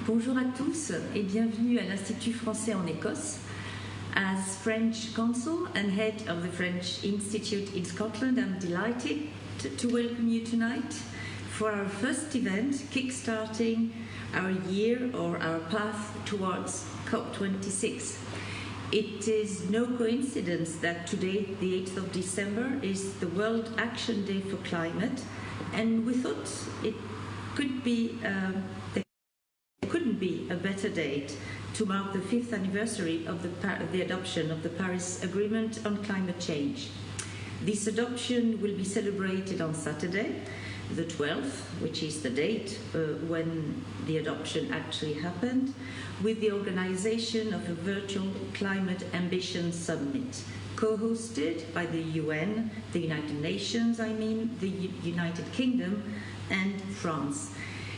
Bonjour à tous et bienvenue à l'Institut français en Écosse. As French Consul and head of the French Institute in Scotland, I'm delighted to welcome you tonight for our first event, kickstarting our year or our path towards COP26. It is no coincidence that today, the 8th of December, is the World Action Day for Climate, and we thought it could be there couldn't be a better date to mark the 5th anniversary of the adoption of the Paris Agreement on climate change. This adoption will be celebrated on Saturday, the 12th, which is the date when the adoption actually happened, with the organisation of a virtual Climate Ambition Summit, co-hosted by the UN, the United Nations, the United Kingdom and France.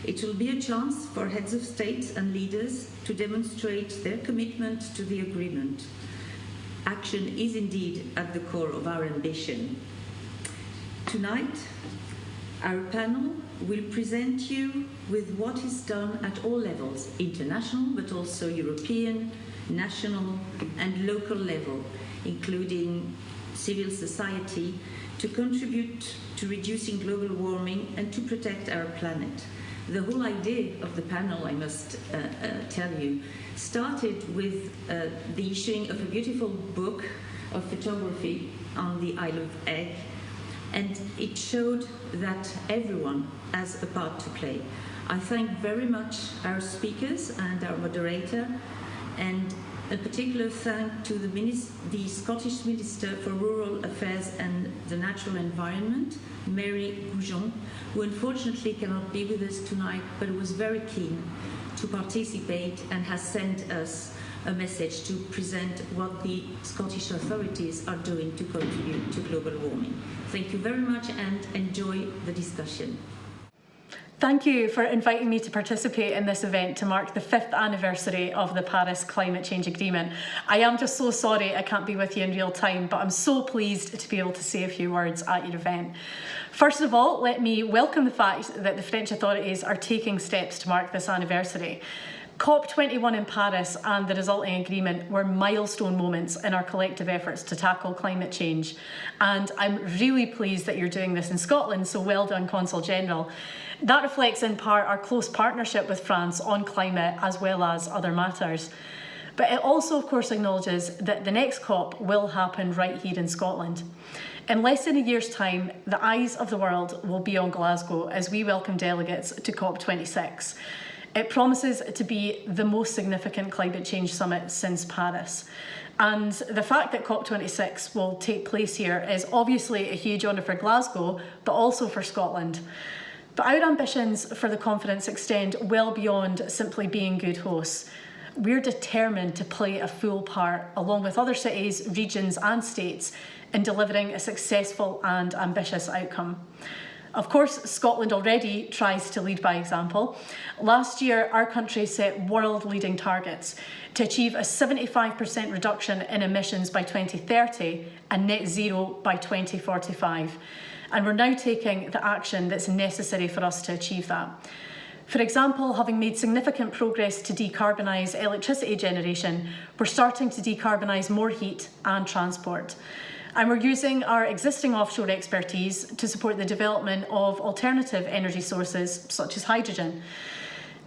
It will be a chance for heads of state and leaders to demonstrate their commitment to the agreement. Action is indeed at the core of our ambition. Tonight, our panel will present you with what is done at all levels, international but also European, national and local level, including civil society, to contribute to reducing global warming and to protect our planet. The whole idea of the panel, I must tell you, started with the issuing of a beautiful book of photography on the Isle of Eigg, and it showed that everyone has a part to play. I thank very much our speakers and our moderator, and a particular thank to the Scottish Minister for Rural Affairs and the Natural Environment, Mary Goujon, who unfortunately cannot be with us tonight, but was very keen to participate and has sent us a message to present what the Scottish authorities are doing to contribute to global warming. Thank you very much and enjoy the discussion. Thank you for inviting me to participate in this event to mark the 5th anniversary of the Paris Climate Change Agreement. I am just so sorry I can't be with you in real time, but I'm so pleased to be able to say a few words at your event. First of all, let me welcome the fact that the French authorities are taking steps to mark this anniversary. COP21 in Paris and the resulting agreement were milestone moments in our collective efforts to tackle climate change. And I'm really pleased that you're doing this in Scotland, so well done, Consul General. That reflects in part our close partnership with France on climate as well as other matters. But it also, of course, acknowledges that the next COP will happen right here in Scotland. In less than a year's time, the eyes of the world will be on Glasgow as we welcome delegates to COP26. It promises to be the most significant climate change summit since Paris. And the fact that COP26 will take place here is obviously a huge honour for Glasgow, but also for Scotland. But our ambitions for the conference extend well beyond simply being good hosts. We're determined to play a full part, along with other cities, regions and states, in delivering a successful and ambitious outcome. Of course, Scotland already tries to lead by example. Last year, our country set world-leading targets to achieve a 75% reduction in emissions by 2030 and net zero by 2045. And we're now taking the action that's necessary for us to achieve that. For example, having made significant progress to decarbonise electricity generation, we're starting to decarbonise more heat and transport. And we're using our existing offshore expertise to support the development of alternative energy sources, such as hydrogen.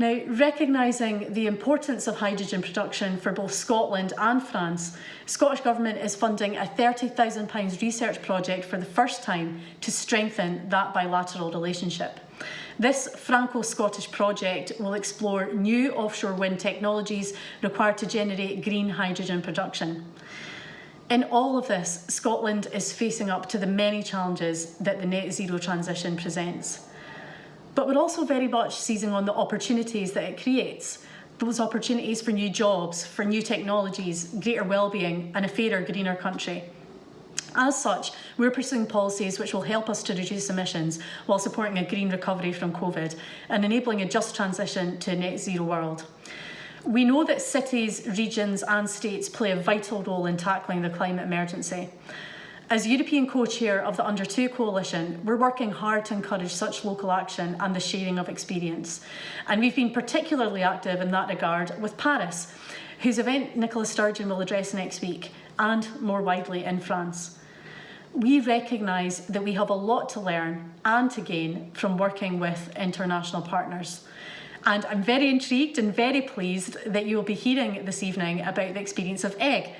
Now, recognising the importance of hydrogen production for both Scotland and France, Scottish Government is funding a £30,000 research project for the first time to strengthen that bilateral relationship. This Franco-Scottish project will explore new offshore wind technologies required to generate green hydrogen production. In all of this, Scotland is facing up to the many challenges that the net zero transition presents. But we're also very much seizing on the opportunities that it creates. Those opportunities for new jobs, for new technologies, greater well-being and a fairer, greener country. As such, we're pursuing policies which will help us to reduce emissions while supporting a green recovery from COVID and enabling a just transition to a net zero world. We know that cities, regions and states play a vital role in tackling the climate emergency. As European co-chair of the Under 2 Coalition, we're working hard to encourage such local action and the sharing of experience. And we've been particularly active in that regard with Paris, whose event Nicola Sturgeon will address next week, and more widely in France. We recognise that we have a lot to learn and to gain from working with international partners. And I'm very intrigued and very pleased that you will be hearing this evening about the experience of Eigg.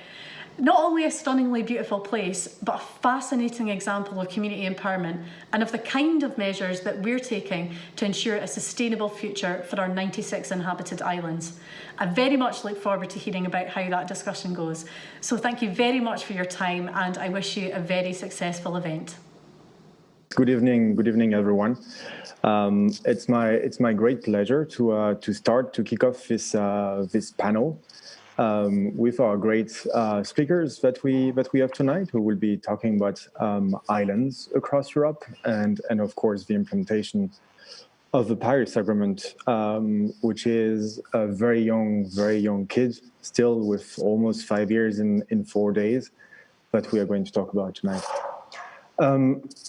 Not only a stunningly beautiful place, but a fascinating example of community empowerment and of the kind of measures that we're taking to ensure a sustainable future for our 96 inhabited islands. I very much look forward to hearing about how that discussion goes. So thank you very much for your time, and I wish you a very successful event. Good evening, everyone. It's my great pleasure to kick off this panel with our great speakers that we have tonight, who will be talking about islands across Europe and of course the implementation of the Paris Agreement, which is a very young kid, still with almost 5 years in 4 days, that we are going to talk about tonight.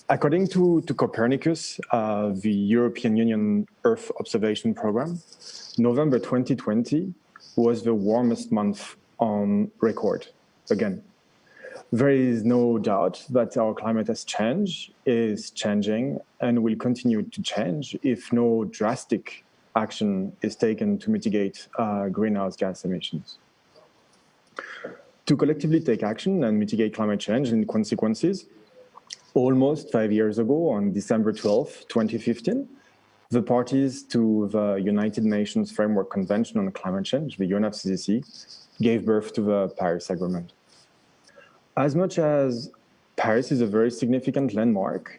According to Copernicus, the European Union Earth Observation Programme, November 2020 was the warmest month on record, again. There is no doubt that our climate has changed, is changing, and will continue to change if no drastic action is taken to mitigate greenhouse gas emissions. To collectively take action and mitigate climate change and consequences, almost 5 years ago, on December 12, 2015, the parties to the United Nations Framework Convention on Climate Change, the UNFCCC, gave birth to the Paris Agreement. As much as Paris is a very significant landmark,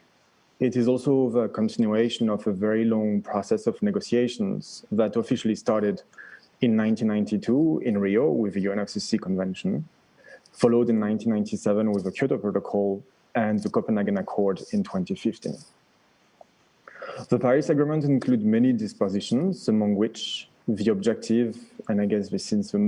it is also the continuation of a very long process of negotiations that officially started in 1992 in Rio with the UNFCCC Convention, followed in 1997 with the Kyoto Protocol and the Copenhagen Accord in 2015. The Paris Agreement includes many dispositions, among which the objective, and I guess this is the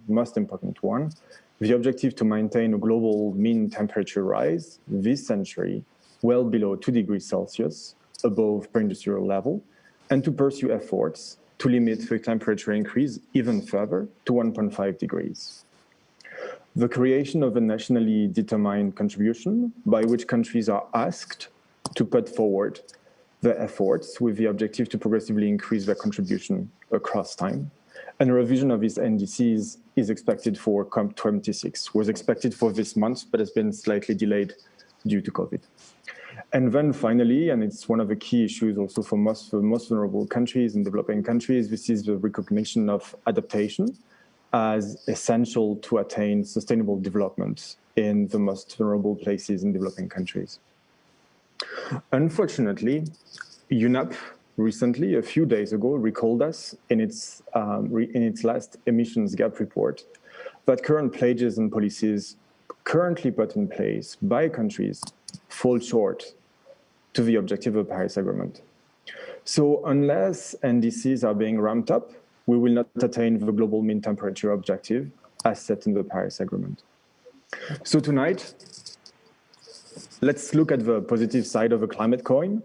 most important one, the objective to maintain a global mean temperature rise this century well below 2 degrees Celsius, above pre-industrial level, and to pursue efforts to limit the temperature increase even further to 1.5 degrees. The creation of a nationally determined contribution by which countries are asked to put forward the efforts with the objective to progressively increase their contribution across time. And a revision of these NDCs is expected for COP26, was expected for this month, but has been slightly delayed due to COVID. And then finally, and it's one of the key issues also for most vulnerable countries and developing countries, this is the recognition of adaptation as essential to attain sustainable development in the most vulnerable places in developing countries. Unfortunately, UNEP recently, a few days ago, recalled us in its last emissions gap report that current pledges and policies currently put in place by countries fall short to the objective of the Paris Agreement. So unless NDCs are being ramped up, we will not attain the global mean temperature objective as set in the Paris Agreement. So tonight, let's look at the positive side of a climate coin.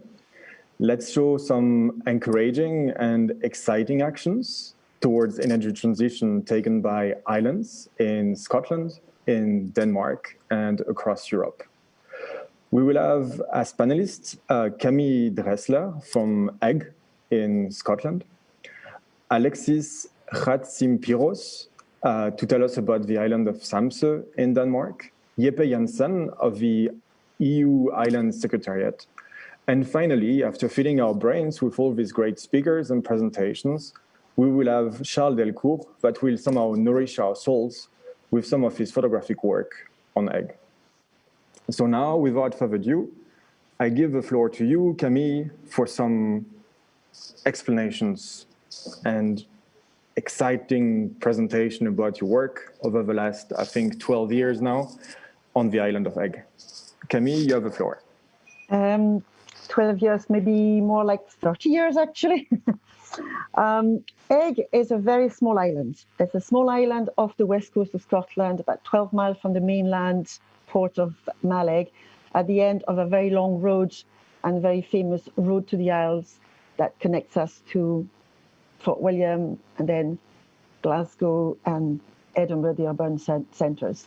Let's show some encouraging and exciting actions towards energy transition taken by islands in Scotland, in Denmark, and across Europe. We will have as panelists Camille Dressler from Eigg in Scotland, Alexis Ratsimpiros to tell us about the island of Samsa in Denmark, Jeppe Jensen of the EU Island Secretariat. And finally, after filling our brains with all these great speakers and presentations, we will have Charles Delecourt that will somehow nourish our souls with some of his photographic work on Eigg. So now, without further ado, I give the floor to you, Camille, for some explanations and exciting presentation about your work over the last, I think, 12 years now on the island of Eigg. Camille, you have the floor. 12 years, maybe more like 30 years, actually. Eigg is a very small island. It's a small island off the west coast of Scotland, about 12 miles from the mainland, port of Maleg, at the end of a very long road and very famous road to the Isles that connects us to Fort William and then Glasgow and Edinburgh, the urban centres.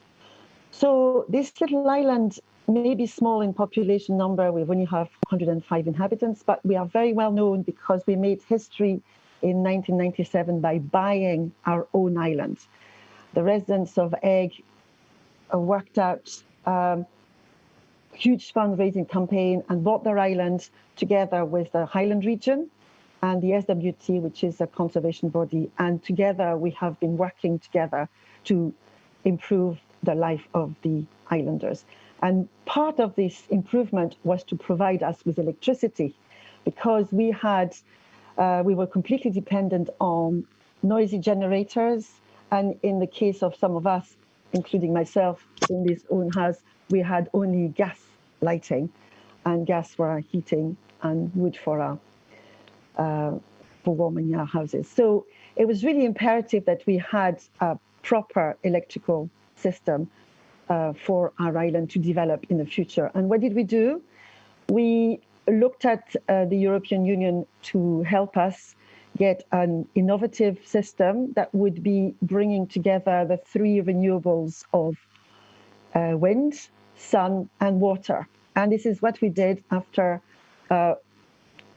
So this little island may be small in population number. We only have 105 inhabitants, but we are very well known because we made history in 1997 by buying our own island. The residents of Eigg worked out a huge fundraising campaign and bought their island together with the Highland region and the SWT, which is a conservation body. And together we have been working together to improve the life of the islanders. And part of this improvement was to provide us with electricity, because we were completely dependent on noisy generators. And in the case of some of us, including myself in this own house, we had only gas lighting and gas for our heating and wood for warming our houses. So it was really imperative that we had a proper electrical system for our island to develop in the future. And what did we do? We looked at the European Union to help us get an innovative system that would be bringing together the three renewables of wind, sun, and water. And this is what we did after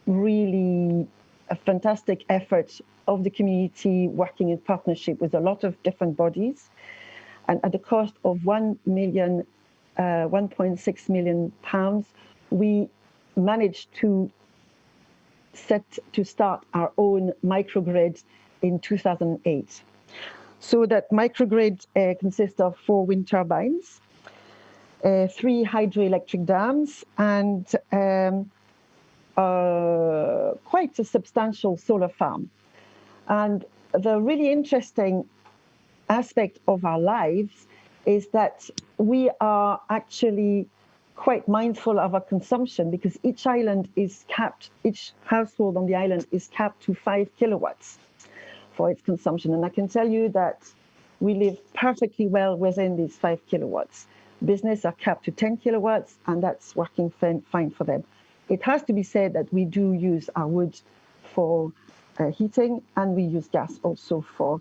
really a fantastic effort of the community working in partnership with a lot of different bodies. And at the cost of £1.6 million, we managed to start our own microgrid in 2008. So that microgrid consists of 4 wind turbines, 3 hydroelectric dams, and quite a substantial solar farm. And the really interesting aspect of our lives is that we are actually quite mindful of our consumption, because each island is capped, each household on the island is capped to 5 kilowatts for its consumption. And I can tell you that we live perfectly well within these 5 kilowatts. Business are capped to 10 kilowatts, and that's working fine for them. It has to be said that we do use our wood for heating, and we use gas also for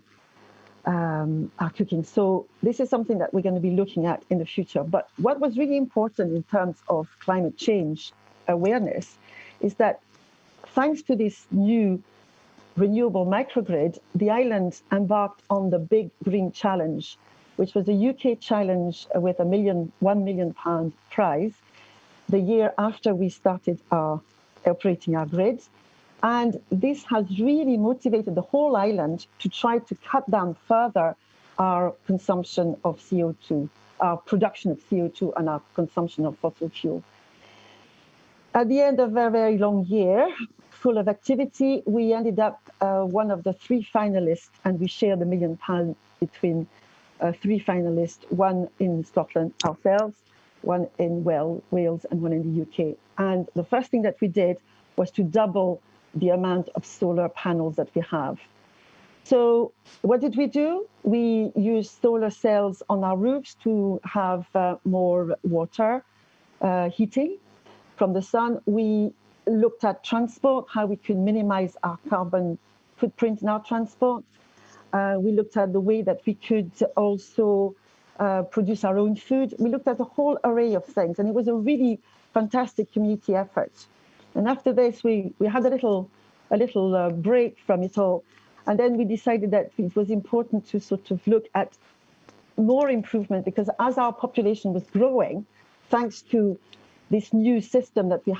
our cooking. So this is something that we're going to be looking at in the future. But what was really important in terms of climate change awareness is that thanks to this new renewable microgrid, the island embarked on the Big Green Challenge, which was a UK challenge with a £1 million prize the year after we started operating our grid. And this has really motivated the whole island to try to cut down further our consumption of CO2, our production of CO2 and our consumption of fossil fuel. At the end of a very long year, full of activity, we ended up one of the 3 finalists, and we shared the £1 million between 3 finalists, one in Scotland ourselves, one in Wales, and one in the UK. And the first thing that we did was to double the amount of solar panels that we have. So what did we do? We used solar cells on our roofs to have more water heating from the sun. We looked at transport, how we could minimize our carbon footprint in our transport. We looked at the way that we could also produce our own food. We looked at a whole array of things, and it was a really fantastic community effort. And after this, we had a little break from it all. And then we decided that it was important to sort of look at more improvement, because as our population was growing, thanks to this new system that we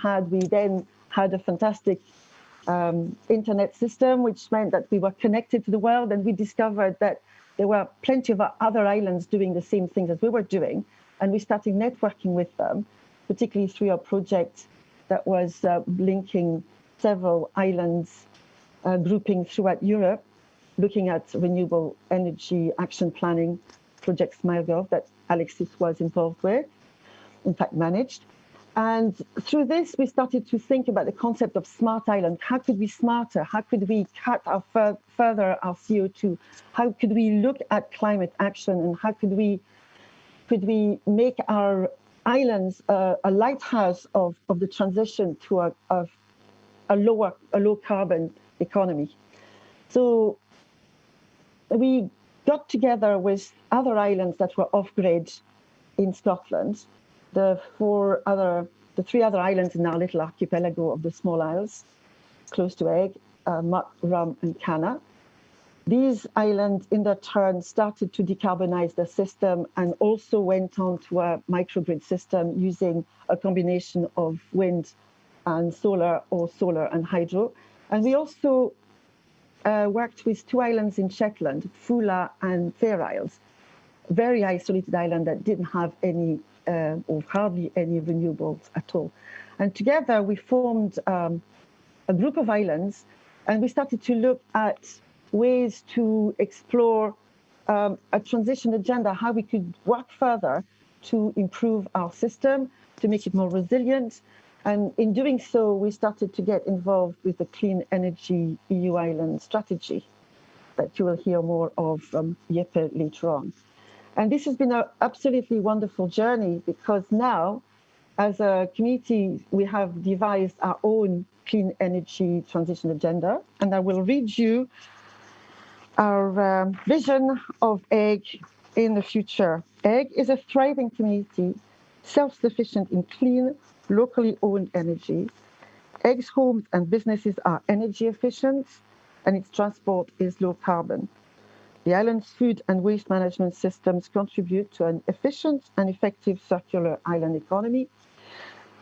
then had a fantastic internet system, which meant that we were connected to the world. And we discovered that there were plenty of other islands doing the same things as we were doing. And we started networking with them, particularly through a project that was linking several islands, grouping throughout Europe, looking at renewable energy action planning, Project SmileGov, that Alexis was involved with, in fact managed. And through this, we started to think about the concept of smart island. How could we smarter? How could we cut further our CO2? How could we look at climate action? And how could we could we make our islands a lighthouse of the transition to a low carbon economy. So we got together with other islands that were off-grid in Scotland, the three other islands in our little archipelago of the small isles, close to Eigg, Muck, Rum, and Canna. These islands, in their turn, started to decarbonize their system and also went on to a microgrid system using a combination of wind and solar, or solar and hydro. And we also worked with two islands in Shetland, Fula and Fair Isles, very isolated island that didn't have any or hardly any renewables at all. And together we formed a group of islands, and we started to look at ways to explore a transition agenda, how we could work further to improve our system, to make it more resilient. And in doing so, we started to get involved with the Clean Energy EU Island strategy that you will hear more of from Jeppe later on. And this has been an absolutely wonderful journey, because now, as a community, we have devised our own clean energy transition agenda. And I will read you our vision of Eigg in the future. Eigg is a thriving community, self-sufficient in clean, locally owned energy. Egg's homes and businesses are energy efficient, and its transport is low carbon. The island's food and waste management systems contribute to an efficient and effective circular island economy,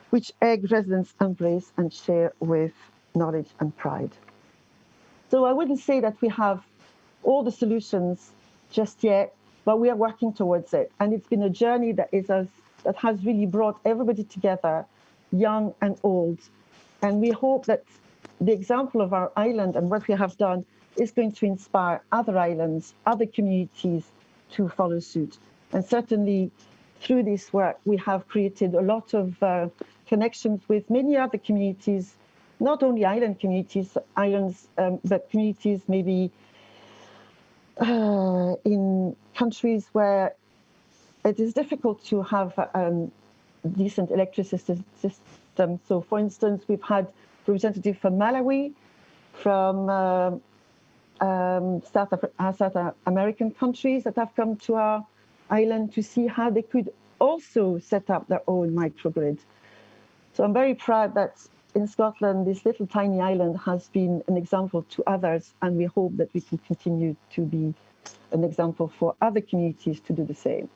which Eigg residents embrace and share with knowledge and pride. So I wouldn't say that we have all the solutions just yet, but we are working towards it. And it's been a journey that has really brought everybody together, young and old. And we hope that the example of our island and what we have done is going to inspire other islands, other communities to follow suit. And certainly through this work, we have created a lot of connections with many other communities, not only islands, but communities maybe in countries where it is difficult to have decent electricity system. So for instance, we've had representatives from Malawi, from South American countries that have come to our island to see how they could also set up their own microgrid. So I'm very proud that in Scotland, this little tiny island has been an example to others, and we hope that we can continue to be an example for other communities to do the same.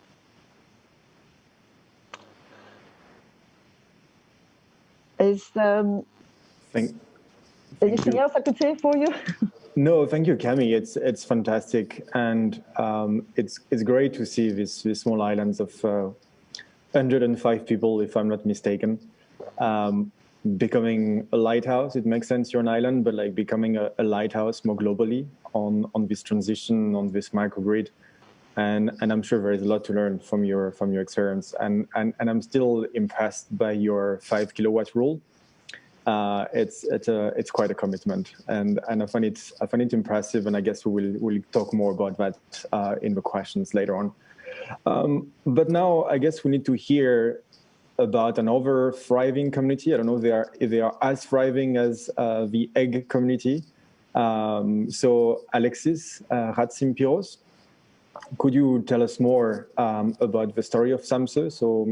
Anything else I could say for you? No, thank you, Cami. It's fantastic, and it's great to see these small islands of 105 people, if I'm not mistaken, becoming a lighthouse. It makes sense you're an island, but like becoming a lighthouse more globally on this transition, on this microgrid, and I'm sure there is a lot to learn from your experience, and I'm still impressed by your 5 kilowatt rule. It's quite a commitment, and I find it impressive, and I guess we'll talk more about that in the questions later on. But now I guess we need to hear about another thriving community. I don't know if they are as thriving as the Eigg community. So Alexis Ratsimpiros, could you tell us more about the story of Samsa? So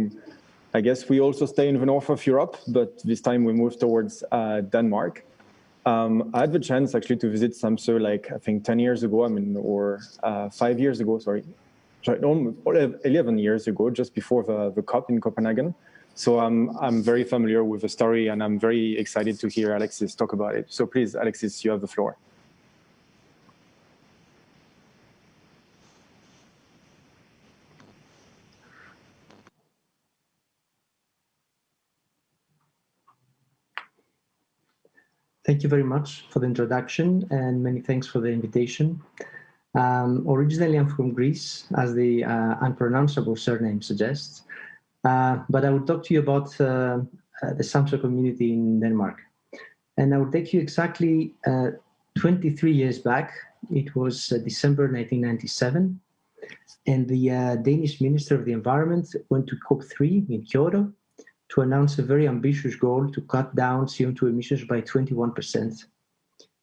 I guess we also stay in the north of Europe, but this time we move towards Denmark. I had the chance actually to visit Samsa like I think 10 years ago, or 5 years ago, sorry, 11 years ago, just before the COP in Copenhagen. So I'm very familiar with the story, and I'm very excited to hear Alexis talk about it. So please, Alexis, you have the floor. Thank you very much for the introduction, and many thanks for the invitation. Originally, I'm from Greece, as the unpronounceable surname suggests, but I will talk to you about the Samsa community in Denmark. And I will take you exactly 23 years back. It was December 1997. And the Danish Minister of the Environment went to COP3 in Kyoto to announce a very ambitious goal to cut down CO2 emissions by 21%.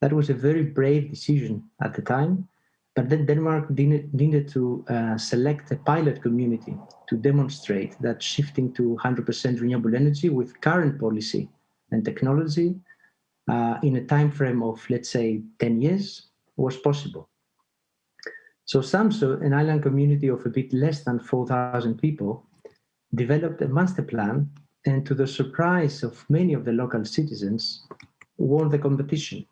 That was a very brave decision at the time, but then Denmark needed to select a pilot community to demonstrate that shifting to 100% renewable energy with current policy and technology in a time frame of, let's say, 10 years was possible. So Samsa, an island community of a bit less than 4,000 people, developed a master plan, and to the surprise of many of the local citizens, won the competition.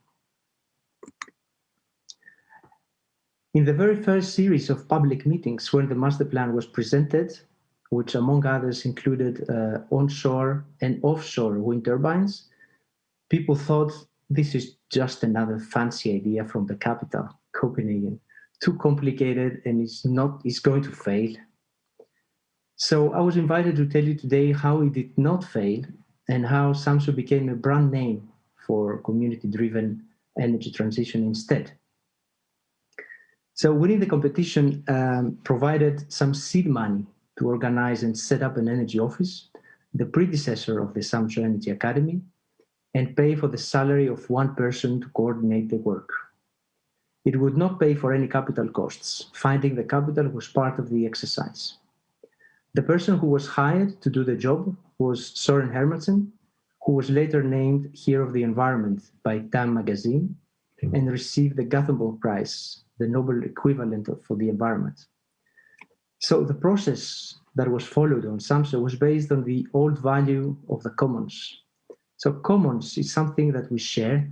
In the very first series of public meetings when the master plan was presented, which among others included onshore and offshore wind turbines, people thought this is just another fancy idea from the capital, Copenhagen, too complicated and it's going to fail. So I was invited to tell you today how it did not fail and how Samsa became a brand name for community-driven energy transition instead. So winning the competition provided some seed money to organize and set up an energy office, the predecessor of the Samsa Energy Academy, and pay for the salary of one person to coordinate the work. It would not pay for any capital costs. Finding the capital was part of the exercise. The person who was hired to do the job was Søren Hermansen, who was later named Hero of the Environment by Time magazine and received the Gothenburg Prize, the Nobel equivalent for the environment. So the process that was followed on Samsa was based on the old value of the commons. So commons is something that we share.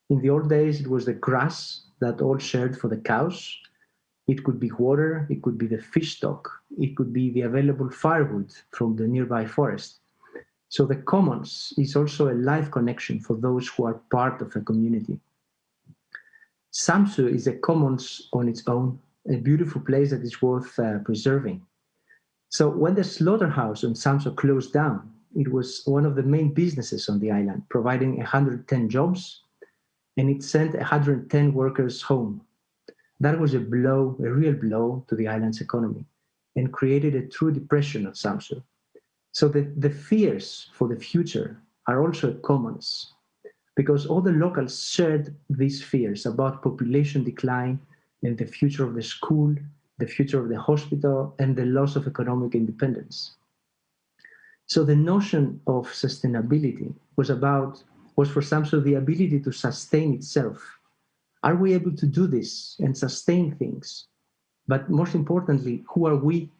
In the old days, it was the grass that all shared for the cows. It could be water, it could be the fish stock, it could be the available firewood from the nearby forest. So the commons is also a life connection for those who are part of a community. Samsa is a commons on its own, a beautiful place that is worth preserving. So when the slaughterhouse on Samsa closed down, it was one of the main businesses on the island, providing 110 jobs, and it sent 110 workers home. That was a blow, a real blow to the island's economy, and created a true depression of Samsa. So the fears for the future are also commons, because all the locals shared these fears about population decline and the future of the school, the future of the hospital, and the loss of economic independence. So the notion of sustainability was for Samsa the ability to sustain itself. Are we able to do this and sustain things? But most importantly, who are we?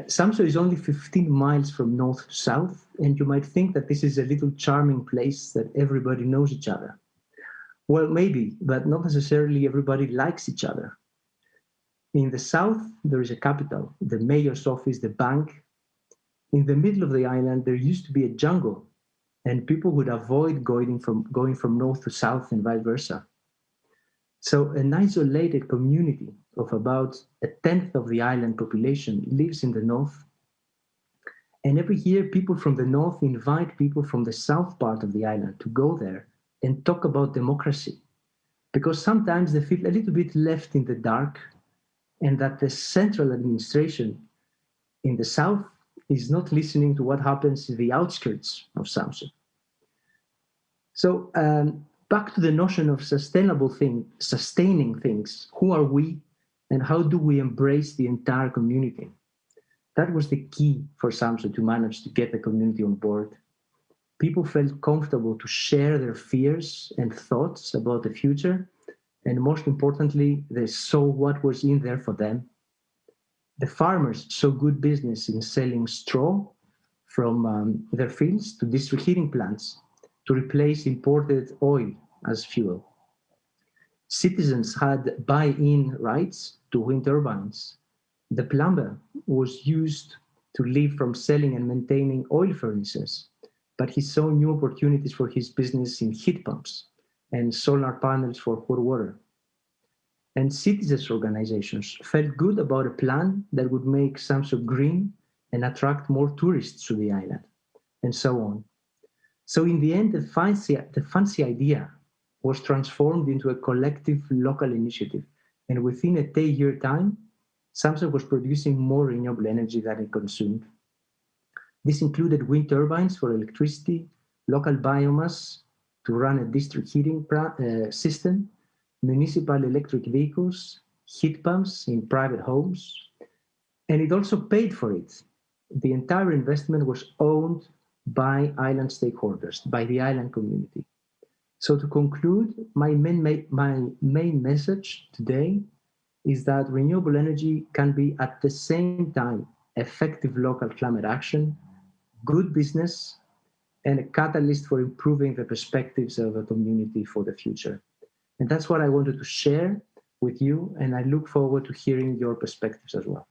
Samsa is only 15 miles from north to south, and you might think that this is a little charming place that everybody knows each other. Well, maybe, but not necessarily everybody likes each other. In the south, there is a capital, the mayor's office, the bank. In the middle of the island, there used to be a jungle, and people would avoid going from north to south and vice versa. So an isolated community of about 1/10 of the island population lives in the north. And every year, people from the north invite people from the south part of the island to go there and talk about democracy, because sometimes they feel a little bit left in the dark, and that the central administration in the south is not listening to what happens in the outskirts of Samsa. So back to the notion of sustaining things. Who are we, and how do we embrace the entire community? That was the key for Samsa to manage to get the community on board. People felt comfortable to share their fears and thoughts about the future, and most importantly, they saw what was in there for them. The farmers saw good business in selling straw from their fields to district heating plants to replace imported oil as fuel. Citizens had buy-in rights to wind turbines. The plumber was used to live from selling and maintaining oil furnaces, but he saw new opportunities for his business in heat pumps and solar panels for hot water. And citizens' organizations felt good about a plan that would make Samsa green and attract more tourists to the island, and so on. So in the end, the fancy idea was transformed into a collective local initiative, and within a 10-year time, Samsa was producing more renewable energy than it consumed. This included wind turbines for electricity, local biomass to run a district heating system, municipal electric vehicles, heat pumps in private homes, and it also paid for it. The entire investment was owned by island stakeholders, by the island community. So to conclude, my main message today is that renewable energy can be at the same time effective local climate action, good business, and a catalyst for improving the perspectives of the community for the future. And that's what I wanted to share with you, and I look forward to hearing your perspectives as well.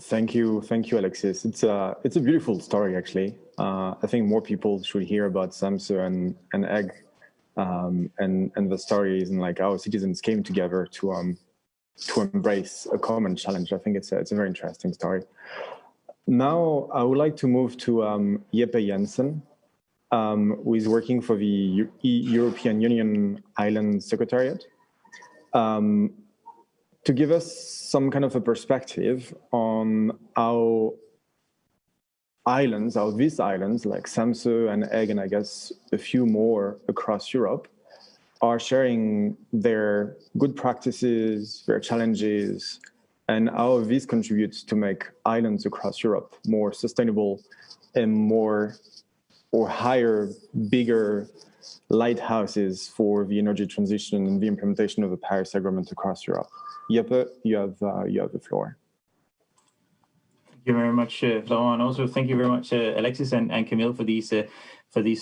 Thank you, Alexis. It's a beautiful story, actually. I think more people should hear about Samsa and Eigg, and the stories and like how citizens came together to embrace a common challenge. I think it's a very interesting story. Now I would like to move to Jeppe Jensen, who is working for the European Union Island Secretariat, to give us some kind of a perspective on how these islands like Samsa and Eigg, and I guess a few more across Europe, are sharing their good practices, their challenges, and how this contributes to make islands across Europe more sustainable and more or higher, bigger lighthouses for the energy transition and the implementation of the Paris Agreement across Europe. Jeppe, you have the floor. Thank you very much, Florent, and also thank you very much, Alexis and Camille, for these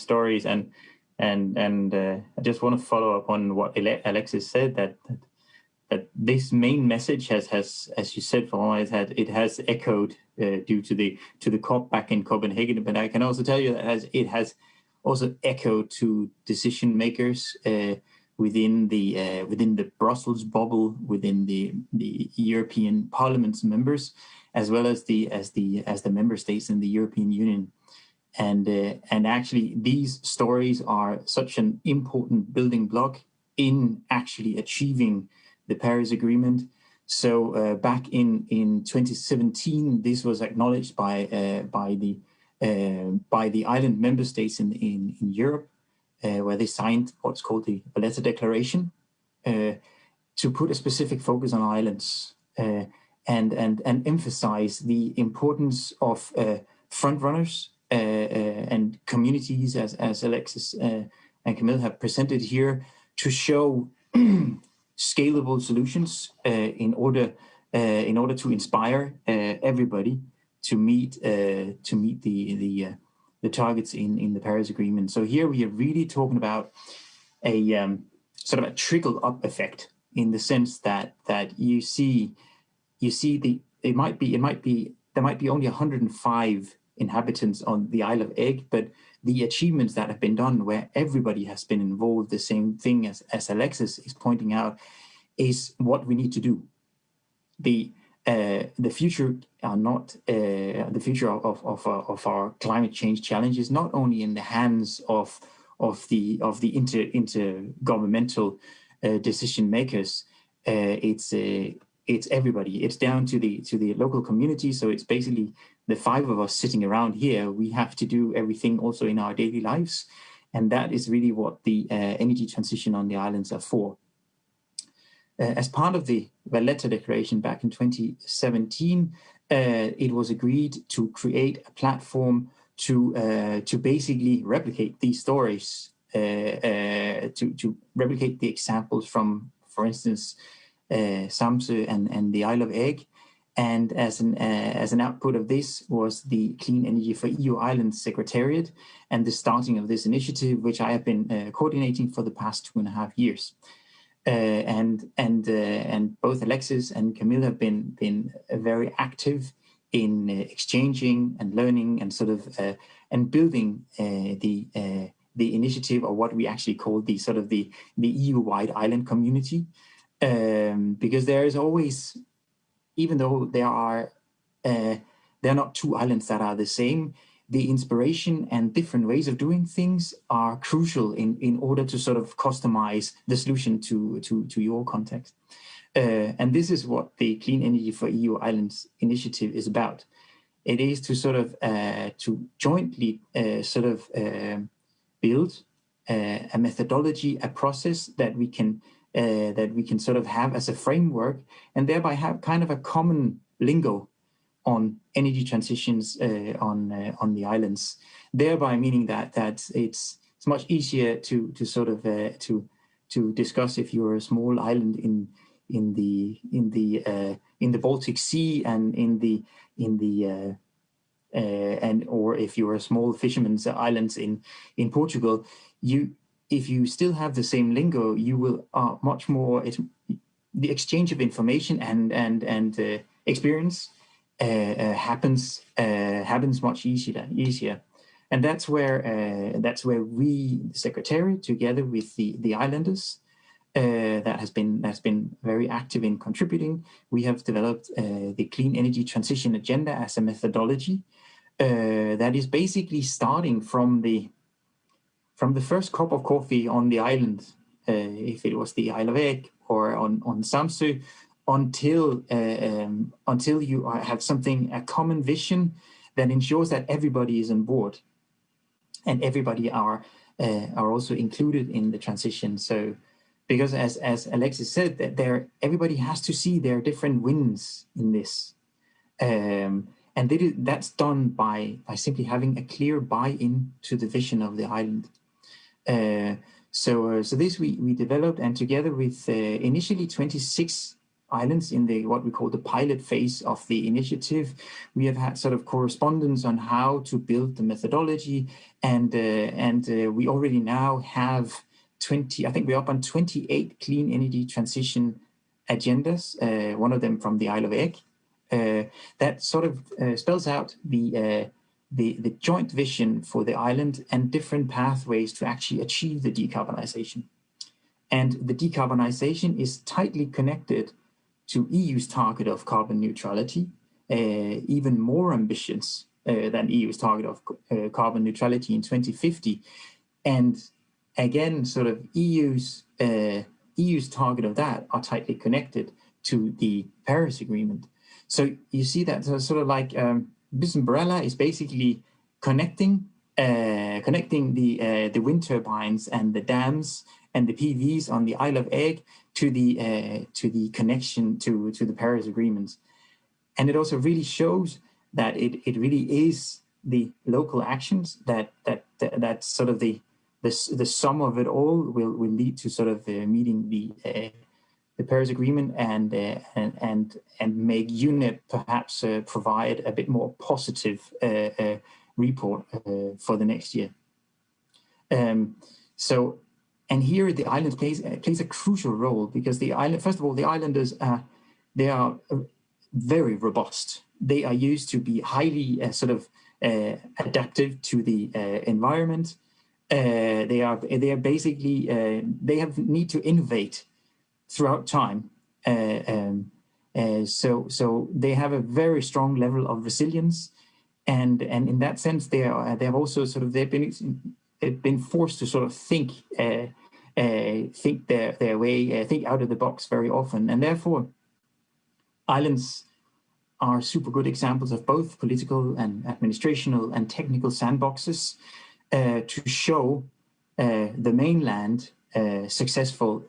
stories. And I just want to follow up on what Alexis said, that this main message has, as you said, Florent, it has echoed due to the COP back in Copenhagen. But I can also tell you that it has also echoed to decision makers within the Brussels bubble, within the European Parliament's members, as well as the member states in the European Union. And actually, these stories are such an important building block in actually achieving the Paris Agreement. So back in 2017, this was acknowledged by the island member states in Europe, where they signed what's called the Valletta Declaration to put a specific focus on islands and emphasize the importance of frontrunners and communities, as Alexis and Camille have presented here, to show scalable solutions in order to inspire everybody to meet the targets in the Paris Agreement. So here we are really talking about a sort of a trickle-up effect, in the sense that you see there might be only 105 inhabitants on the Isle of Eigg, but the achievements that have been done where everybody has been involved, the same thing as Alexis is pointing out, is what we need to do. The future are not the future of our climate change challenge is not only in the hands of the intergovernmental decision makers. It's everybody. It's down to the local community. So it's basically the five of us sitting around here. We have to do everything also in our daily lives, and that is really what the energy transition on the islands are for. As part of the Valletta Declaration back in 2017, it was agreed to create a platform to basically replicate these stories, to replicate the examples from, for instance, Samsa and the Isle of Eigg. And as an output of this was the Clean Energy for EU Islands Secretariat and the starting of this initiative, which I have been coordinating for the past 2.5 years. And both Alexis and Camille have been very active in exchanging and learning and sort of and building the initiative, or what we actually call the sort of the EU-wide island community, because there is always, even though there are not two islands that are the same, the inspiration and different ways of doing things are crucial in order to sort of customize the solution to your context. And this is what the Clean Energy for EU Islands initiative is about. It is to sort of to jointly build a methodology, a process that we can sort of have as a framework, and thereby have kind of a common lingo on energy transitions on the islands. Thereby meaning that it's much easier to sort of to discuss if you're a small island in the Baltic Sea and or if you're a small fisherman's islands in Portugal, if you still have the same lingo, you will much more. The exchange of information and experience happens much easier, and that's where we, the Secretariat, together with the islanders, that's been very active in contributing. We have developed the Clean Energy Transition Agenda as a methodology that is basically starting from the first cup of coffee on the island, if it was the Isle of Eigg or on Samsa, until you have a common vision that ensures that everybody is on board and everybody are also included in the transition. So, because as Alexis said, that everybody has to see their different wins in this, and that's done by simply having a clear buy-in to the vision of the island. So this we developed, and together with initially 26 islands in what we call the pilot phase of the initiative, we have had sort of correspondence on how to build the methodology, and we already now have 20. I think we're up on 28 clean energy transition agendas. One of them from the Isle of Eigg, that sort of spells out the joint vision for the island and different pathways to actually achieve the decarbonization. And the decarbonization is tightly connected to EU's target of carbon neutrality, even more ambitious than EU's target of carbon neutrality in 2050. And again, sort of EU's target of that are tightly connected to the Paris Agreement. So you see that sort of like this umbrella is basically connecting the wind turbines and the dams and the PVs on the Isle of Eigg to the connection to the Paris Agreement. And it also really shows that it really is the local actions that sort of the sum of it all will lead to sort of meeting the Paris Agreement and make UNEP perhaps provide a bit more positive report for the next year. And here the island plays a crucial role, because the island, first of all, the islanders they are very robust. They are used to be highly adaptive to the environment. They are basically they have need to innovate throughout time. So they have a very strong level of resilience, and in that sense they have also sort of they've been forced to sort of think their way, think out of the box very often, and therefore islands are super good examples of both political and administrational and technical sandboxes to show the mainland successful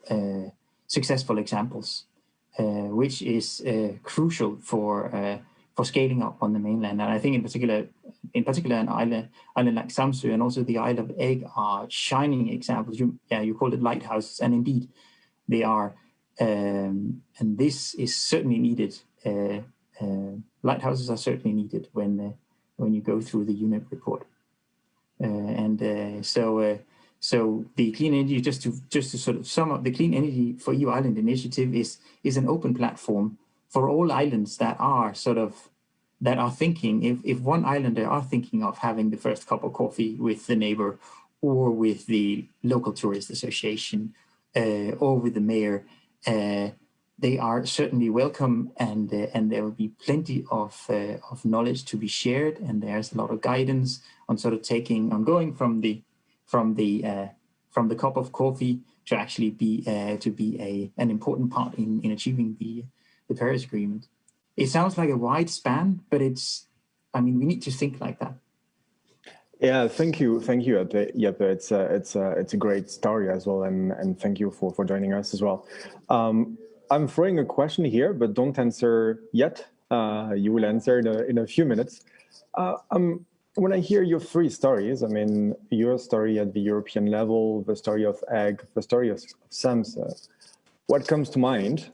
examples, which is crucial for scaling up on the mainland. And I think in particular an island like Samsa and also the Isle of Eigg are shining examples. You called it lighthouses, and indeed they are. And this is certainly needed. Lighthouses are certainly needed when you go through the UNEP report. So the clean energy, just to sort of sum up, the Clean Energy for EU Island initiative is an open platform for all islands that are thinking, if one islander are thinking of having the first cup of coffee with the neighbor or with the local tourist association or with the mayor, they are certainly welcome, and there will be plenty of knowledge to be shared, and there's a lot of guidance on sort of going from the cup of coffee to actually be an important part in achieving the Paris Agreement. It sounds like a wide span, but we need to think like that. Yeah, thank you, Jeppe. It's a great story as well, and thank you for joining us as well. I'm throwing a question here, but don't answer yet. You will answer in a few minutes. When I hear your three stories, your story at the European level, the story of Eigg, the story of Samsa, what comes to mind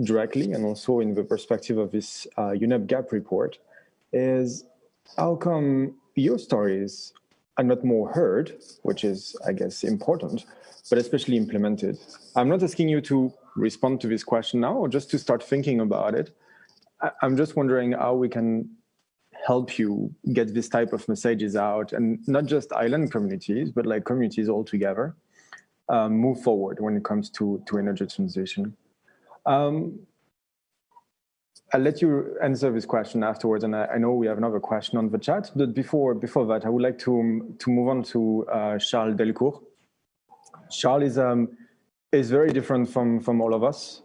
directly, and also in the perspective of this UNEP Gap report, is how come your stories are not more heard, which is, I guess, important, but especially implemented? I'm not asking you to respond to this question now, or just to start thinking about it. I'm just wondering how we can help you get this type of messages out, and not just island communities, but like communities altogether, move forward when it comes to energy transition. I'll let you answer this question afterwards, and I know we have another question on the chat, but before that, I would like to move on to Charles Delecourt. Charles is very different from all of us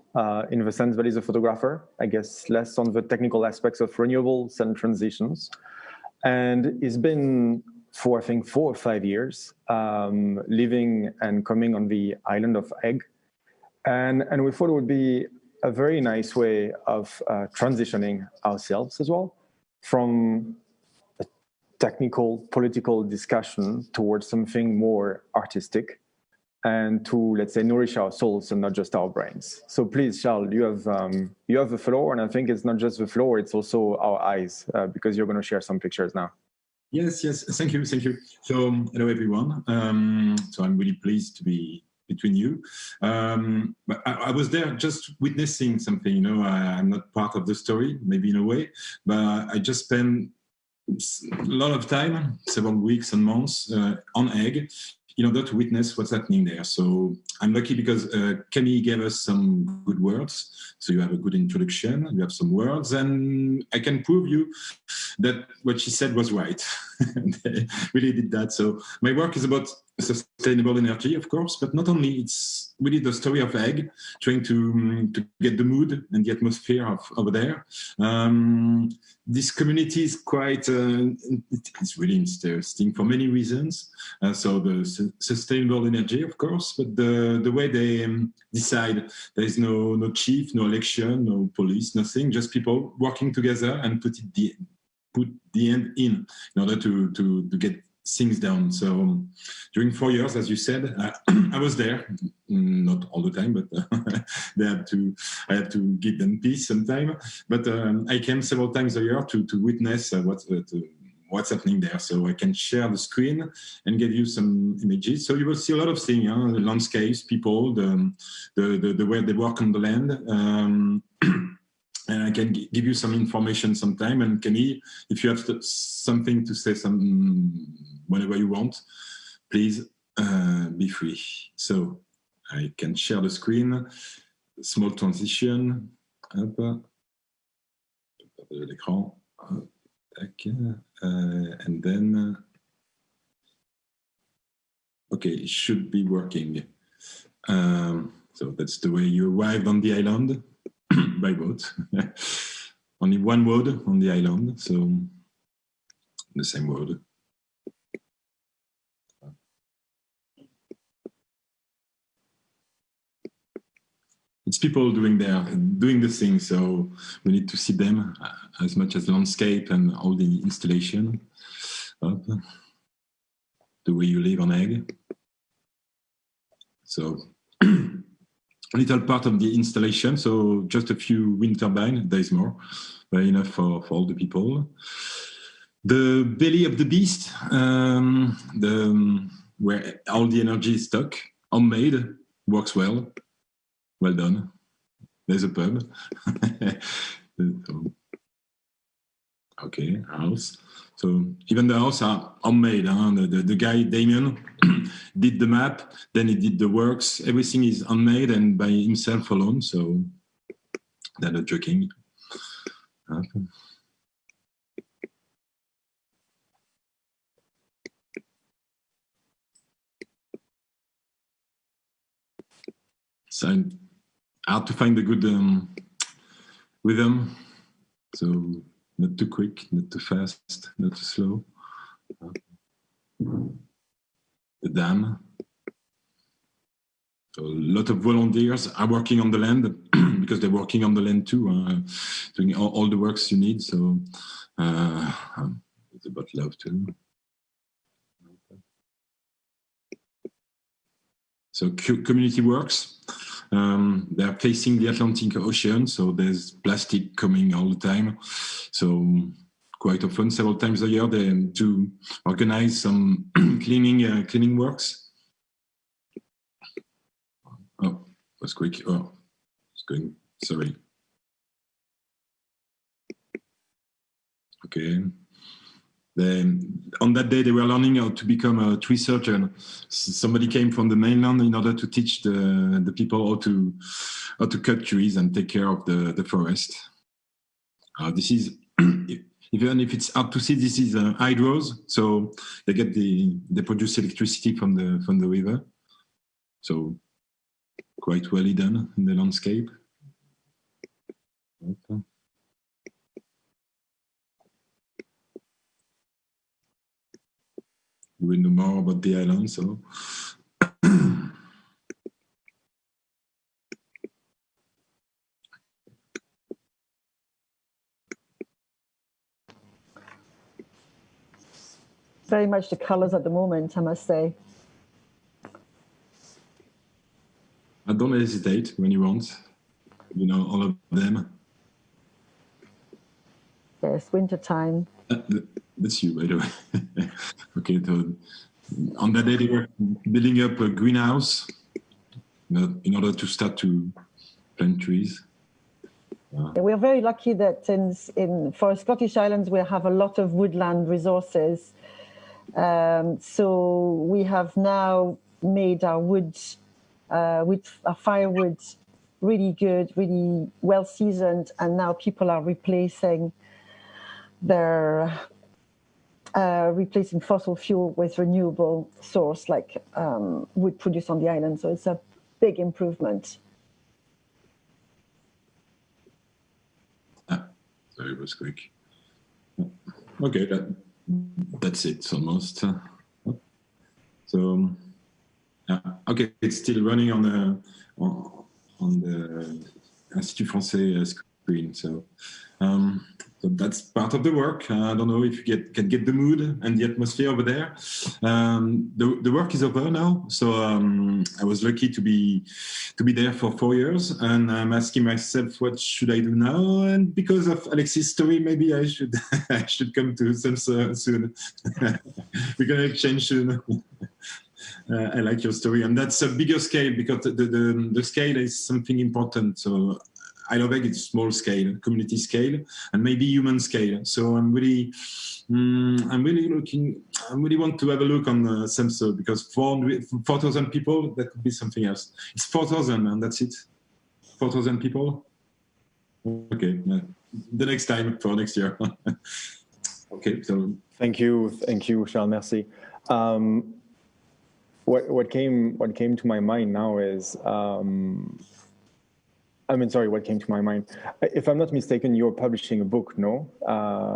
in the sense that he's a photographer, I guess less on the technical aspects of renewables and transitions, and he's been for I think 4 or 5 years living and coming on the island of Eigg, and we thought it would be a very nice way of transitioning ourselves as well from a technical political discussion towards something more artistic, and to, let's say, nourish our souls and not just our brains. So please, Charles, you have the floor, and I think it's not just the floor, it's also our eyes, because you're going to share some pictures now. Yes, thank you. So hello everyone. So I'm really pleased to be between you. But I was there just witnessing something, I'm not part of the story, maybe in a way, but I just spent a lot of time, several weeks and months on Eigg in order to witness what's happening there. So I'm lucky because Camille gave us some good words. So you have a good introduction, you have some words, and I can prove you that what she said was right. They really did that. So my work is about sustainable energy, of course, but not only. It's really the story of Eigg, trying to get the mood and the atmosphere over there. This community is quite, it's really interesting for many reasons. So the sustainable energy, of course, but the way they decide, there is no chief, no election, no police, nothing, just people working together and put the end in order to get things down. So during 4 years, as you said, I was there, not all the time, but I had to give them peace sometime. But I came several times a year to witness what's happening there. So I can share the screen and give you some images. So you will see a lot of things, the landscapes, people, the way they work on the land. And I can give you some information sometime. And Camille, if you have something to say, whenever you want, please be free. So I can share the screen. Small transition. Hop. L'écran. And then, okay, it should be working. So that's the way you arrived on the island. By boat. Only one road on the island, so the same road. It's people doing the thing, so we need to see them as much as landscape and all the installation. The way you live on Eigg. So a little part of the installation, so just a few wind turbines, there is more, but enough for all the people. The belly of the beast, where all the energy is stuck, homemade, works well done. There's a pub. Okay, house. So even the house are homemade. The guy, Damien, did the map, then he did the works. Everything is handmade and by himself alone. So They're not joking. So hard to find a good rhythm. So not too quick, not too fast, not too slow. The dam. So a lot of volunteers are working on the land because they're working on the land too, doing all the works you need. So it's about love too. So community works. They're facing the Atlantic Ocean, so there's plastic coming all the time. So quite often, several times a year, they to organize some cleaning works. Oh, that's quick. Oh, it's going. Sorry. Okay. On that day, they were learning how to become a tree surgeon. Somebody came from the mainland in order to teach the people how to cut trees and take care of the forest. This is even if it's hard to see, this is hydros. So they produce electricity from the river. So quite well hidden in the landscape. Okay. You will know more about the island, so. Very much the colors at the moment, I must say. I don't hesitate when you want. You know, all of them. Yes, winter time. That's you, by the way. Okay, so on that day they were building up a greenhouse in order to start to plant trees. We are very lucky that for Scottish Islands we have a lot of woodland resources. So we have now made our wood, with our firewood, really good, really well seasoned, and now people are replacing fossil fuel with renewable source like wood produced on the island. So it's a big improvement. Sorry, it was quick. Okay, that's it almost. So okay, it's still running on the Institut Français screen. So that's part of the work. I don't know if you can get the mood and the atmosphere over there. The work is over now, so I was lucky to be there for 4 years, and I'm asking myself, what should I do now? And because of Alexis' story, maybe I should I should come to Samsa soon. We're gonna exchange soon. I like your story, and that's a bigger scale because the scale is something important. So Isle of Eigg is small scale, community scale, and maybe human scale. So I'm really looking. I really want to have a look on Samsa because 4,000 people, that could be something else. It's 4,000, and that's it. 4,000 people. Okay, the next time for next year. Okay, so thank you, Charles. Merci. What came to my mind now is. What came to my mind? If I'm not mistaken, you're publishing a book, no?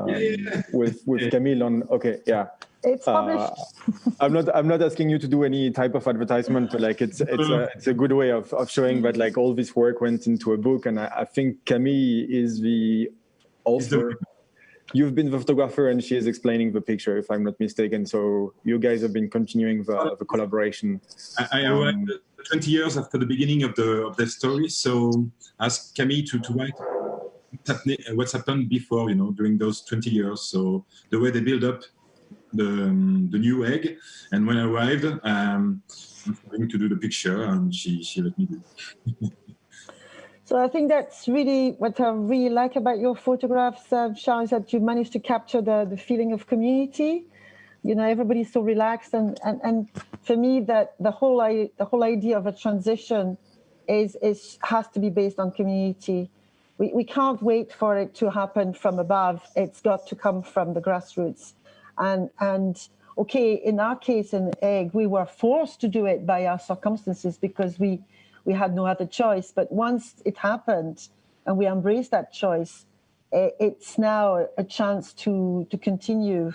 Yeah. With Camille on. Okay, yeah. It's published. I'm not asking you to do any type of advertisement, but like it's a good way of showing that like all this work went into a book, and I think Camille is the author. You've been the photographer, and she is explaining the picture, if I'm not mistaken. So you guys have been continuing the collaboration. I arrived 20 years after the beginning of the story, so asked Camille to write what's happened before, during those 20 years. So the way they build up the new egg, and when I arrived, I'm going to do the picture, and she let me do it. So I think that's really what I really like about your photographs, Charles, that you managed to capture the feeling of community. Everybody's so relaxed, and for me, that the whole idea of a transition has to be based on community. We can't wait for it to happen from above. It's got to come from the grassroots. And okay, in our case in Eigg, we were forced to do it by our circumstances because we had no other choice. But once it happened and we embraced that choice, it's now a chance to continue.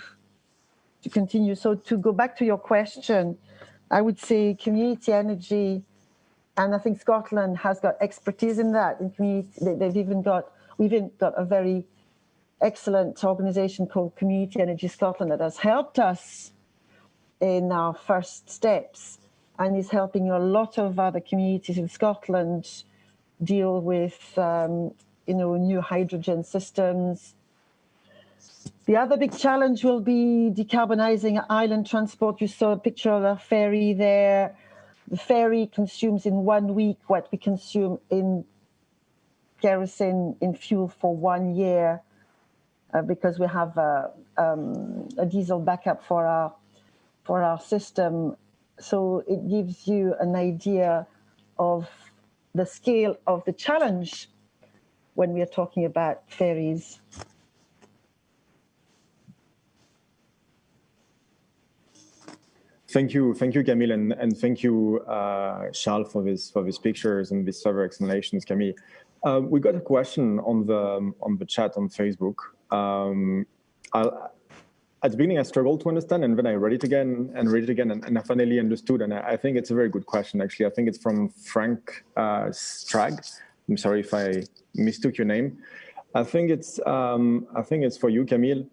So to go back to your question, I would say community energy, and I think Scotland has got expertise in that. In community, we've even got a very excellent organisation called Community Energy Scotland that has helped us in our first steps and is helping a lot of other communities in Scotland deal with new hydrogen systems. The other big challenge will be decarbonising island transport. You saw a picture of a ferry there. The ferry consumes in 1 week what we consume in kerosene in fuel for 1 year because we have a diesel backup for our system. So it gives you an idea of the scale of the challenge when we are talking about ferries. Thank you, Camille, and thank you, Charles, for these pictures and these further explanations, Camille. We got a question on the chat on Facebook. At the beginning, I struggled to understand, and then I read it again, and I finally understood. And I think it's a very good question, actually. I think it's from Frank Strag. I'm sorry if I mistook your name. I think it's for you, Camille.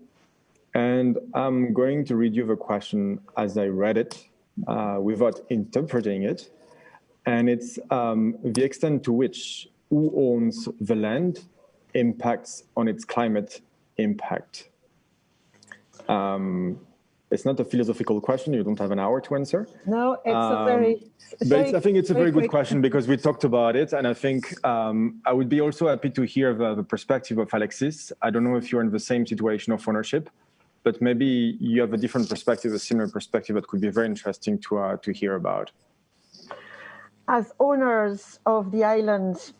And I'm going to read you the question as I read it, without interpreting it. And it's the extent to which who owns the land impacts on its climate impact. It's not a philosophical question. You don't have an hour to answer. No, it's I think it's a very good question because we talked about it. And I think I would be also happy to hear the perspective of Alexis. I don't know if you're in the same situation of ownership, but maybe you have a different perspective, a similar perspective that could be very interesting to hear about. As owners of the island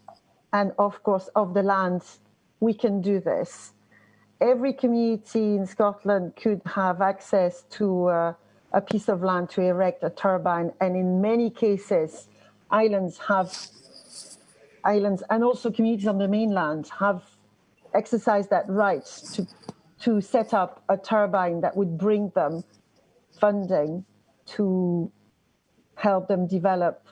and, of course, of the land, we can do this. Every community in Scotland could have access to a piece of land to erect a turbine. And in many cases, islands and also communities on the mainland have exercised that right to set up a turbine that would bring them funding to help them develop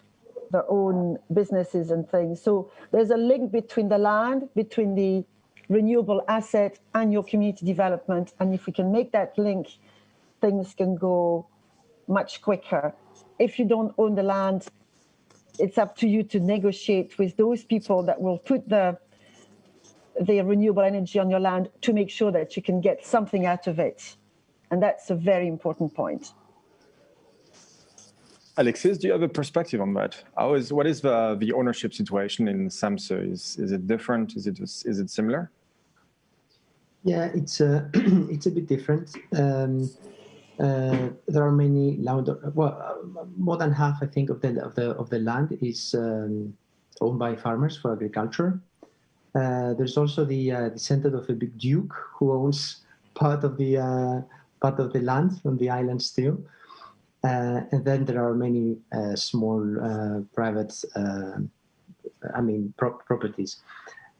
their own businesses and things. So there's a link between the land, between the renewable asset and your community development. And if we can make that link, things can go much quicker. If you don't own the land, it's up to you to negotiate with those people that will put the renewable energy on your land to make sure that you can get something out of it. And that's a very important point. Alexis, do you have a perspective on that? What is the ownership situation in Samsa? Is it different? Is it similar? Yeah, it's a bit different. There are many land. Well, more than half, I think, of the land is owned by farmers for agriculture. There's also the descendant of a big duke who owns part of the land on the island still. And then there are many small private, properties.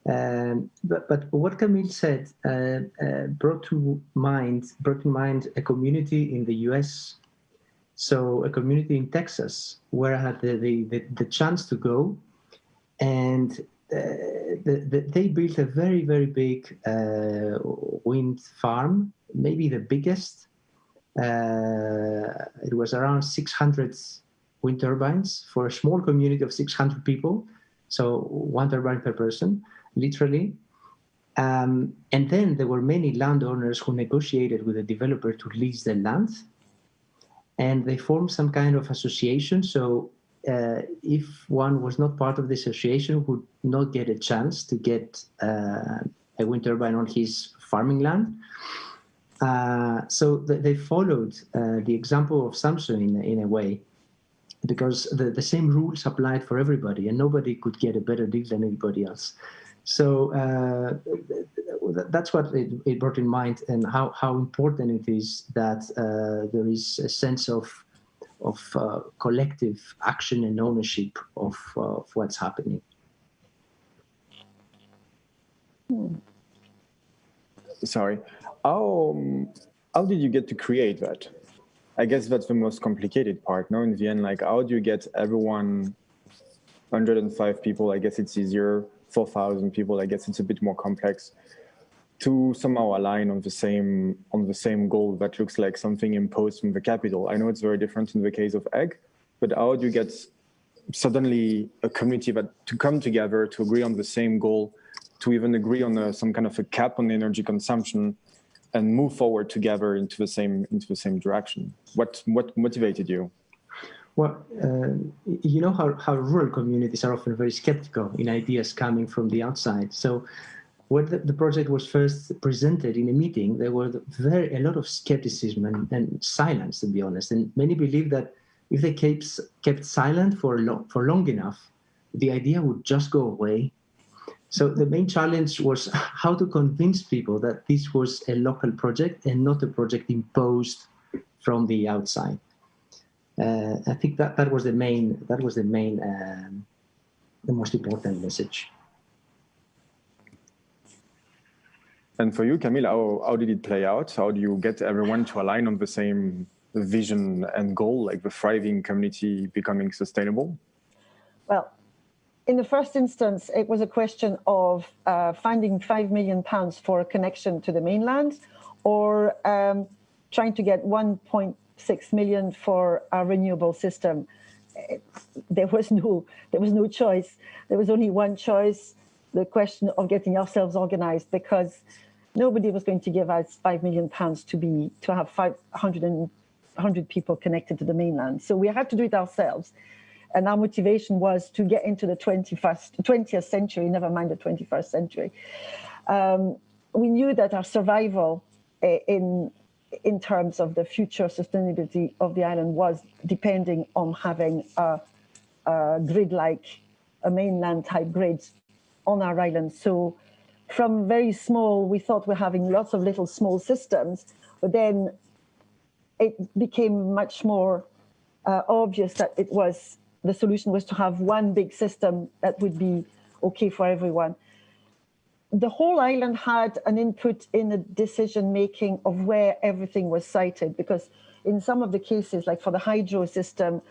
But what Camille said brought to mind a community in the U.S. So a community in Texas where I had the chance to go, and they built a very, very big wind farm, maybe the biggest. It was around 600 wind turbines for a small community of 600 people. So one turbine per person, literally. And then there were many landowners who negotiated with the developer to lease the land. And they formed some kind of association. So if one was not part of the association, would not get a chance to get a wind turbine on his farming land. So they followed the example of Samsa in a way, because the same rules applied for everybody, and nobody could get a better deal than anybody else. So that's what it brought in mind, and how important it is that there is a sense of collective action and ownership of what's happening. Sorry, how did you get to create that? I guess that's the most complicated part. No, in the end, like how do you get everyone? 105 people, I guess it's easier. 4,000 people, I guess it's a bit more complex. To somehow align on the same goal that looks like something imposed from the capital. I know it's very different in the case of Eigg, but how do you get suddenly a community to come together to agree on the same goal, to even agree on some kind of a cap on energy consumption, and move forward together into the same direction? What motivated you? Well, you know how rural communities are often very skeptical in ideas coming from the outside. So when the project was first presented in a meeting, there were a lot of skepticism and silence, to be honest. And many believed that if they kept silent for long enough, the idea would just go away. So the main challenge was how to convince people that this was a local project and not a project imposed from the outside. I think that was the most important message. And for you, Camille, how did it play out? How do you get everyone to align on the same vision and goal, like the thriving community becoming sustainable? Well, in the first instance, it was a question of finding £5 million for a connection to the mainland, or trying to get 1.6 million for a renewable system. There was no choice. There was only one choice: the question of getting ourselves organized, because nobody was going to give us £5 million to have 100 people connected to the mainland. So we had to do it ourselves. And our motivation was to get into the 20th century, never mind the 21st century. We knew that our survival in terms of the future sustainability of the island was depending on having a grid like a mainland type grid on our island. So from very small, we thought we're having lots of little small systems, but then it became much more obvious that the solution was to have one big system that would be okay for everyone. The whole island had an input in the decision-making of where everything was sited, because in some of the cases, like for the hydro system,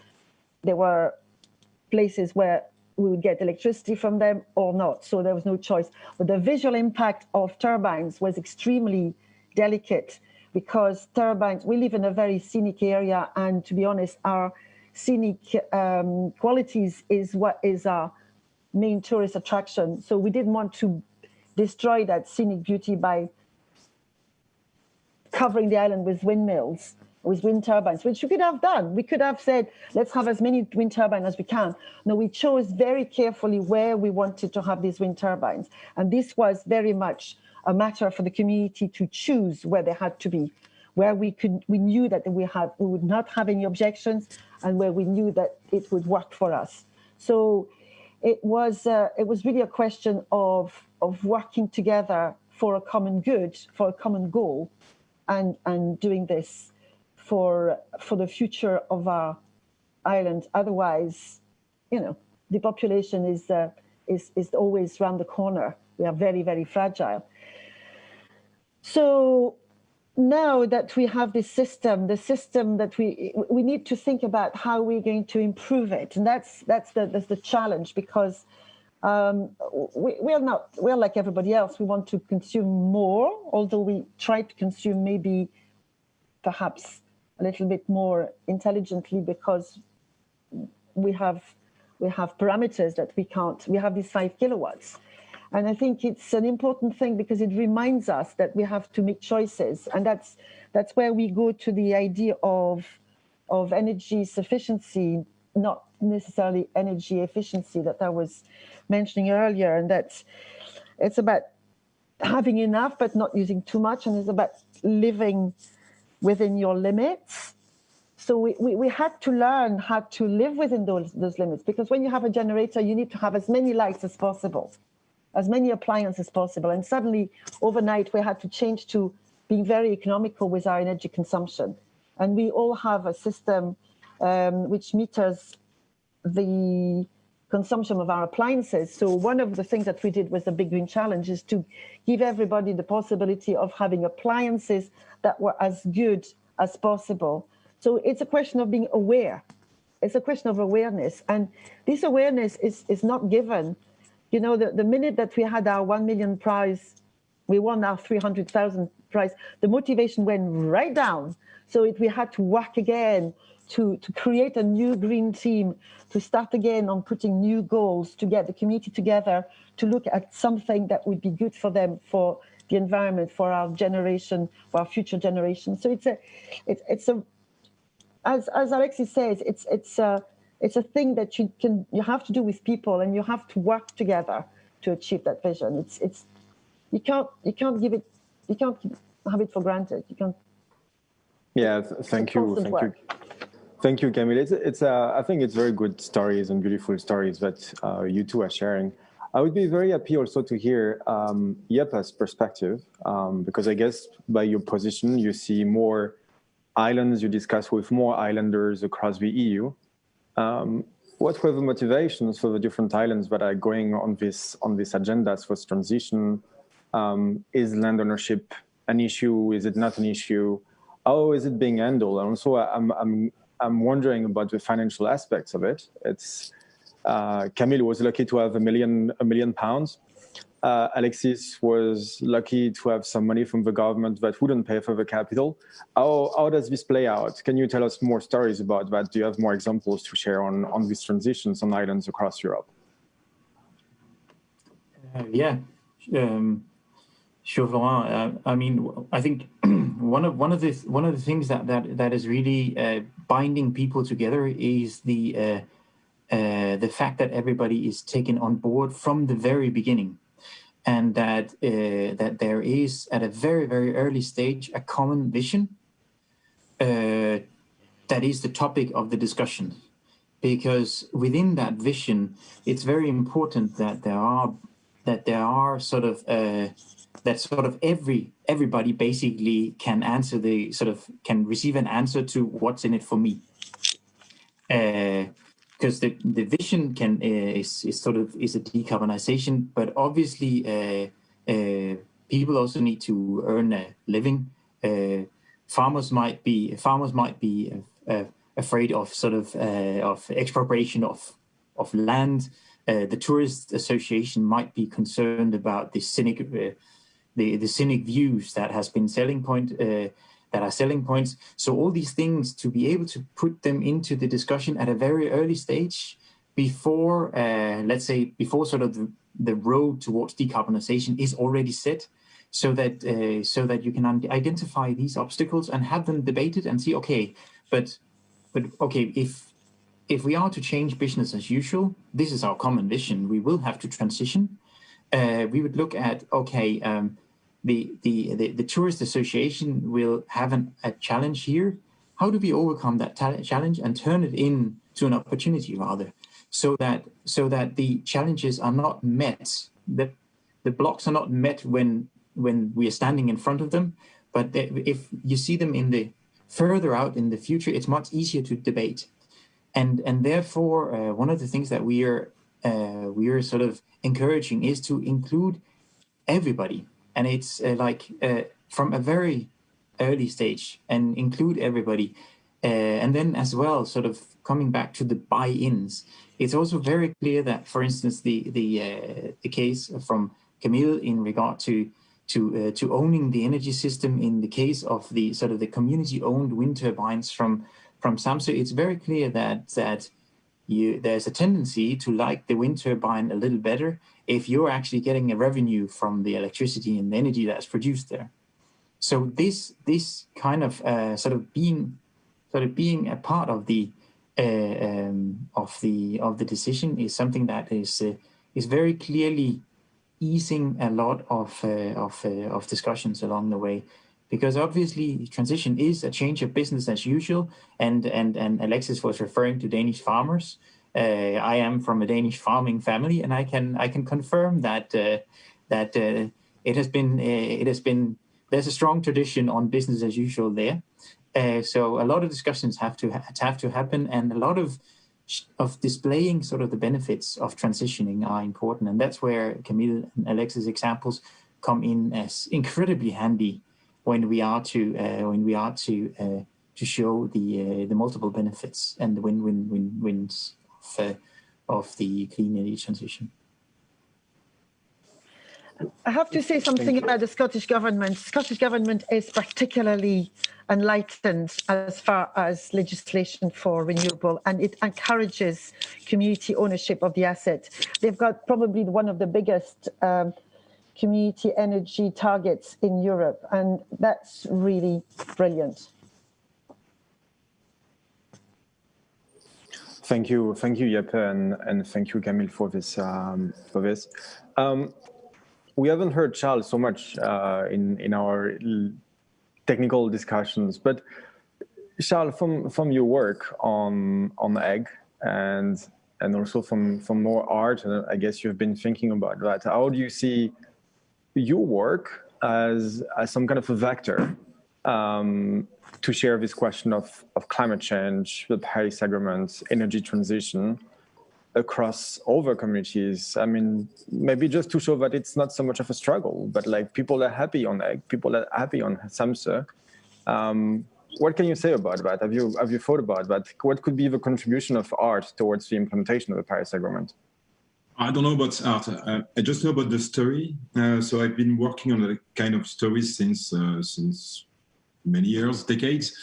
there were places where we would get electricity from them or not, so there was no choice. But the visual impact of turbines was extremely delicate, because turbines, we live in a very scenic area, and to be honest, our scenic qualities is what is our main tourist attraction. So we didn't want to destroy that scenic beauty by covering the island with windmills, with wind turbines, which we could have done. We could have said, let's have as many wind turbines as we can. No, we chose very carefully where we wanted to have these wind turbines. And this was very much a matter for the community to choose where they had to be, where we knew that we would not have any objections, and where we knew that it would work for us. So it was really a question of working together for a common good, for a common goal, and doing this for the future of our island. Otherwise, the population is always around the corner. We are very, very fragile. So now that we have this system, the system that we need to think about how we're going to improve it, and that's the challenge, because we're like everybody else. We want to consume more, although we try to consume maybe perhaps a little bit more intelligently, because we have parameters that we can't. We have these 5 kilowatts. And I think it's an important thing, because it reminds us that we have to make choices. And that's where we go to the idea of energy sufficiency, not necessarily energy efficiency, that I was mentioning earlier. And it's about having enough but not using too much, and it's about living within your limits. So we had to learn how to live within those limits, because when you have a generator, you need to have as many lights as possible. as many appliances as possible. And suddenly, overnight, we had to change to being very economical with our energy consumption. And we all have a system which meters the consumption of our appliances. So one of the things that we did with the Big Green Challenge is to give everybody the possibility of having appliances that were as good as possible. So it's a question of being aware. It's a question of awareness. And this awareness is not given. You know, the minute that we had our 1 million prize, we won our 300,000 prize, the motivation went right down. So we had to work again to create a new green team, to start again on putting new goals, to get the community together, to look at something that would be good for them, for the environment, for our generation, for our future generation. So it's a as Alexis says, it's a thing that you have to do with people, and you have to work together to achieve that vision. You can't have it for granted. You can't. Yeah, thank you, Camille. I think it's very good stories and beautiful stories that you two are sharing. I would be very happy also to hear Jeppes' perspective, because I guess by your position, you see more islands, you discuss with more islanders across the EU. What were the motivations for the different islands that are going on this agendas for transition? Is land ownership an issue? Is it not an issue? How is it being handled? And also, I'm wondering about the financial aspects of it. It's Camille was lucky to have £1 million. Alexis was lucky to have some money from the government that wouldn't pay for the capital. How does this play out? Can you tell us more stories about that? Do you have more examples to share on these transitions on islands across Europe? Sure, Florent. I mean, I think one of the things that is really binding people together is the fact that everybody is taken on board from the very beginning, and that there is at a very, very early stage a common vision that is the topic of the discussion. Because within that vision, it's very important that there are sort of everybody basically can answer can receive an answer to what's in it for me. Because the vision is a decarbonization, but obviously people also need to earn a living. Farmers might be afraid of expropriation of land. The tourist association might be concerned about the cynic views that has been selling points. So all these things, to be able to put them into the discussion at a very early stage, before sort of the road towards decarbonization is already set, so that you can identify these obstacles and have them debated and see, okay, but okay, if we are to change business as usual, this is our common vision. We will have to transition. We would look at, okay, the tourist association will have a challenge here. How do we overcome that challenge and turn it into an opportunity, rather, so that the challenges are not met, the blocks are not met when we are standing in front of them, but if you see them further out in the future, it's much easier to debate. And therefore, one of the things that we are sort of encouraging is to include everybody. And it's from a very early stage, and include everybody. And then as well, sort of coming back to the buy-ins, it's also very clear that, for instance, the case from Camille in regard to owning the energy system, in the case of the sort of the community-owned wind turbines from Samsa, it's very clear that there's a tendency to like the wind turbine a little better if you're actually getting a revenue from the electricity and the energy that's produced there. So this kind of being a part of the decision is something that is very clearly easing a lot of discussions along the way. Because obviously transition is a change of business as usual, and Alexis was referring to Danish farmers. I am from a Danish farming family, and I can confirm that it has been there's a strong tradition on business as usual there. So a lot of discussions have to happen, and a lot of displaying sort of the benefits of transitioning are important, and that's where Camille and Alexis' examples come in as incredibly handy when we are to show the multiple benefits and the win-wins of the clean energy transition. I have to say something about the Scottish Government. Scottish Government is particularly enlightened as far as legislation for renewable, and it encourages community ownership of the asset. They've got probably one of the biggest community energy targets in Europe, and that's really brilliant. Thank you, Jeppe, and thank you, Camille, for this. We haven't heard Charles so much in our technical discussions, but Charles, from your work on Eigg and also from more art, and I guess you've been thinking about that. How do you see your work as some kind of a vector to share this question of climate change, the Paris Agreement, energy transition across other communities? I mean, maybe just to show that it's not so much of a struggle, but like people are happy on Eigg, people are happy on Samsa. What can you say about that? Have you thought about that? What could be the contribution of art towards the implementation of the Paris Agreement? I don't know about art. I just know about the story. So I've been working on a kind of stories since many years, decades,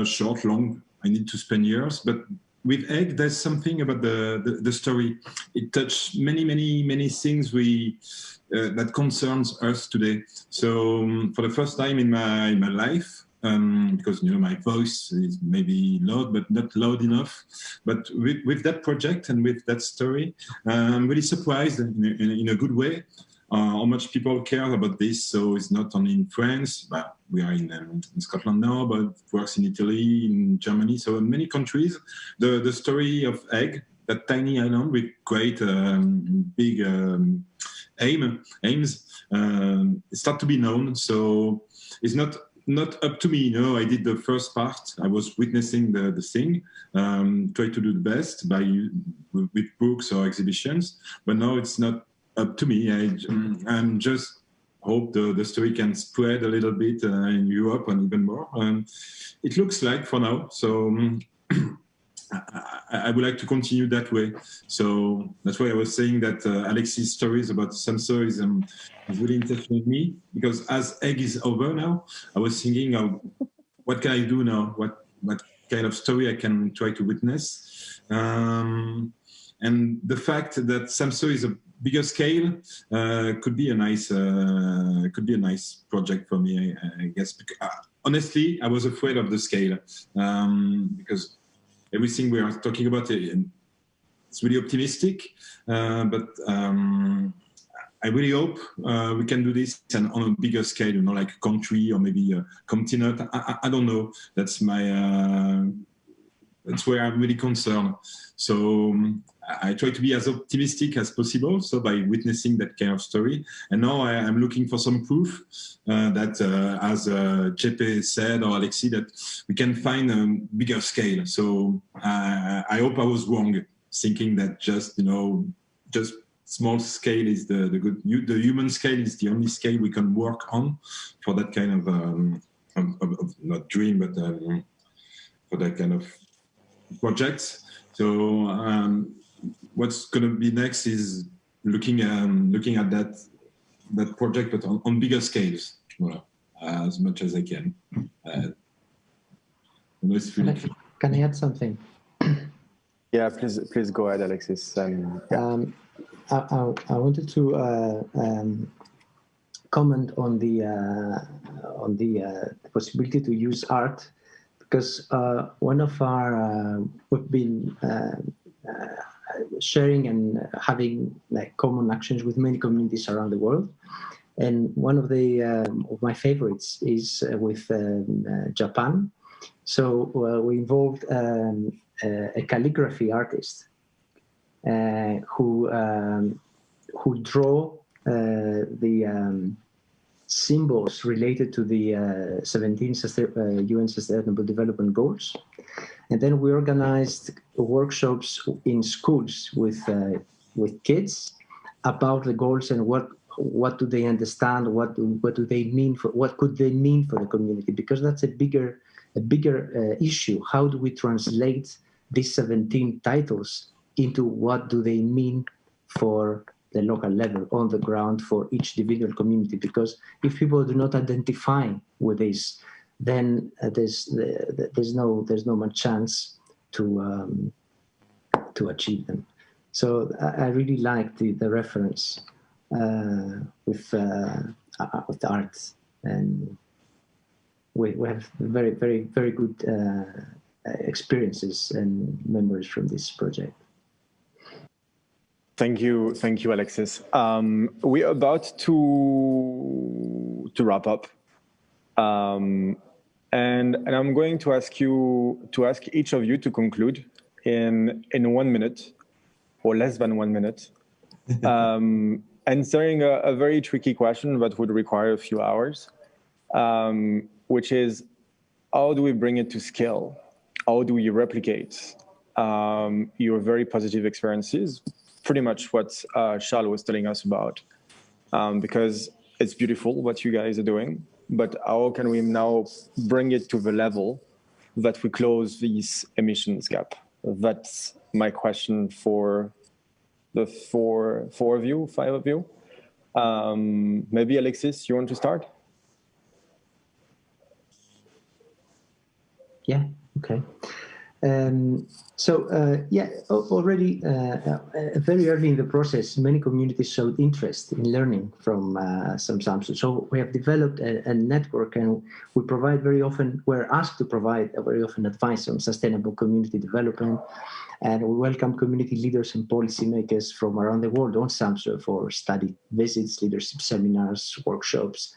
short, long. I need to spend years, but with Eigg, there's something about the story. It touched many things that concerns us today. So for the first time in my life, because my voice is maybe loud, but not loud enough. But with that project and with that story, I'm really surprised in a good way how much people care about this. So it's not only in France, but we are in Scotland now, but it works in Italy, in Germany. So in many countries, the story of Eigg, that tiny island with great big aims, start to be known. So it's not up to me. I did the first part. I was witnessing the thing, try to do the best with books or exhibitions. But now it's not up to me. I'm just hope the story can spread a little bit in Europe and even more. It looks like for now. So I would like to continue that way. So that's why I was saying that Alexis' stories about Samsa is really interesting to me, because as Eigg is over now, I was thinking of what can I do now? What kind of story I can try to witness? And the fact that Samsa is a bigger scale could be a nice project for me, I guess. Because, honestly, I was afraid of the scale because everything we are talking about, it's really optimistic, but I really hope we can do this and on a bigger scale, like a country or maybe a continent. I don't know. That's where I'm really concerned. So I try to be as optimistic as possible, so by witnessing that kind of story. And now I'm looking for some proof that, as Jeppe said, or Alexis, that we can find a bigger scale. So I hope I was wrong, thinking that just small scale is the good. The human scale is the only scale we can work on for that kind of not dream, but for that kind of projects. So what's going to be next is looking at that project, but on bigger scales, as much as I can. Can I add something? Yeah, please go ahead, Alexis. I wanted to comment on the possibility to use art, because one of our we've been sharing and having common actions with many communities around the world, and one of my favorites is with Japan. So we involved a calligraphy artist who draw the symbols related to the 17 UN Sustainable Development Goals. And then we organized workshops in schools with kids about the goals and what do they understand, what do they mean for, what could they mean for the community, because that's a bigger issue. How do we translate these 17 titles into what do they mean for the local level on the ground for each individual community? Because if people do not identify with this, then there's no much chance to achieve them. So I really like the reference with art, and we have very, very, very good experiences and memories from this project. Thank you, Alexis. We're about to wrap up, and I'm going to ask each of you to conclude in 1 minute or less than 1 minute, answering a very tricky question that would require a few hours, which is, how do we bring it to scale? How do we replicate your very positive experiences? Pretty much what Charles was telling us about, because it's beautiful what you guys are doing, but how can we now bring it to the level that we close this emissions gap? That's my question for the five of you. Maybe Alexis, you want to start? Yeah, okay. Already very early in the process, many communities showed interest in learning from Samsa. So we have developed a network, and we're asked to provide very often advice on sustainable community development. And we welcome community leaders and policymakers from around the world on Samsa for study visits, leadership seminars, workshops,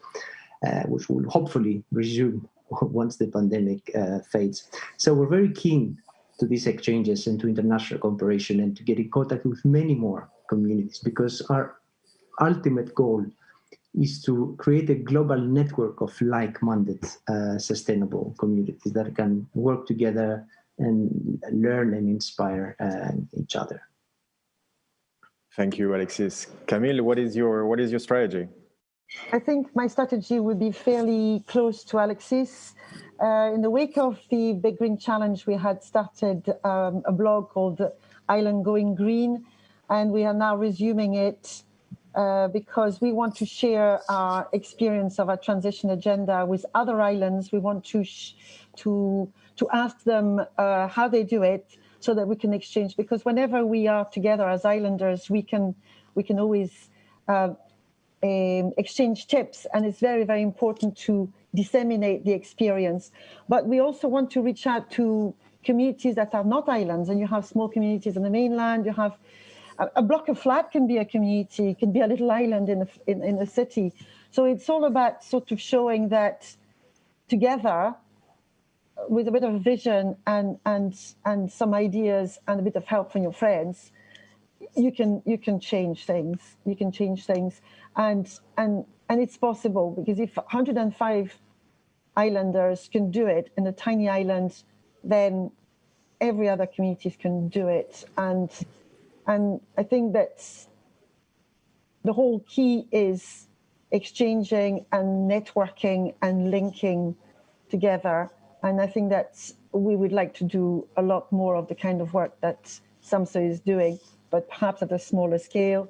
which will hopefully resume once the pandemic fades. So we're very keen to these exchanges and to international cooperation and to get in contact with many more communities, because our ultimate goal is to create a global network of like-minded sustainable communities that can work together and learn and inspire each other. Thank you, Alexis. Camille, what is your strategy? I think my strategy would be fairly close to Alexis. In the wake of the Big Green Challenge, we had started a blog called Island Going Green, and we are now resuming it because we want to share our experience of our transition agenda with other islands. We want to ask them how they do it, so that we can exchange. Because whenever we are together as islanders, we can always exchange tips, and it's very, very important to disseminate the experience. But we also want to reach out to communities that are not islands, and you have small communities on the mainland. You have a block of flat can be a community, can be a little island in a city. So it's all about sort of showing that together, with a bit of vision and some ideas and a bit of help from your friends, you can change things. You can change things, and it's possible, because if 105 islanders can do it in a tiny island, then every other communities can do it. And I think that the whole key is exchanging and networking and linking together. And I think that we would like to do a lot more of the kind of work that Samsa is doing, but perhaps at a smaller scale,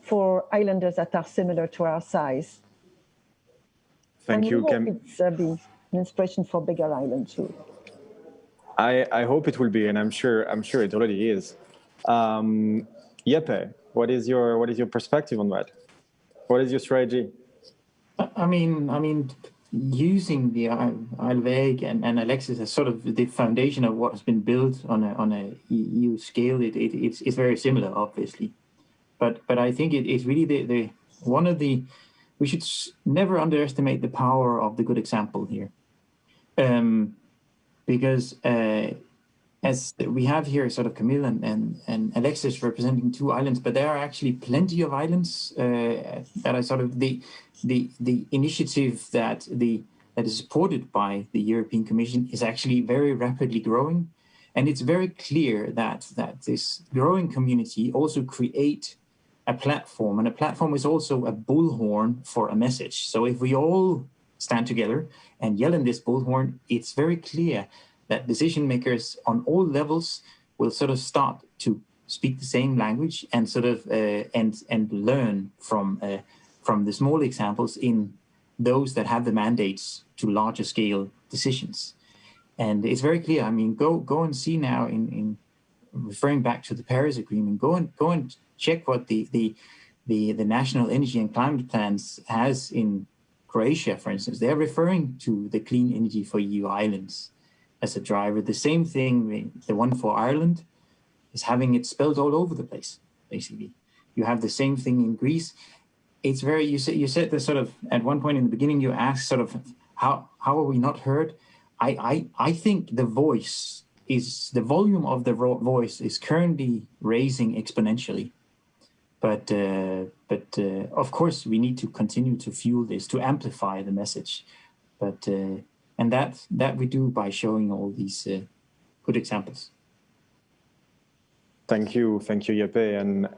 for islanders that are similar to our size. Thank you, Cam. It's be an inspiration for bigger islands too. I hope it will be, and I'm sure it already is. Jeppe, what is your perspective on that? What is your strategy? I mean, using the Isle of Eigg and Alexis as sort of the foundation of what has been built on a EU scale, it's very similar, obviously. But I think it's really the one of the, we should never underestimate the power of the good example here, because and as we have here sort of Camille and Alexis representing 2 islands, but there are actually plenty of islands that are sort of the initiative that is supported by the European Commission is actually very rapidly growing. And it's very clear that this growing community also create a platform, and a platform is also a bullhorn for a message. So if we all stand together and yell in this bullhorn, it's very clear that decision makers on all levels will sort of start to speak the same language and sort of and learn from the small examples in those that have the mandates to larger scale decisions. And it's very clear. I mean, go and see now in referring back to the Paris Agreement. Go and check what the national energy and climate plans has in Croatia, for instance. They're referring to the clean energy for EU islands as a driver. The same thing, the one for Ireland, is having it spelled all over the place, basically. You have the same thing in Greece. It's very, you said that sort of, at one point in the beginning, you asked sort of, how are we not heard? I think the volume of the voice is currently raising exponentially. But of course, we need to continue to fuel this, to amplify the message. But and that we do by showing all these good examples. Thank you, Jeppe,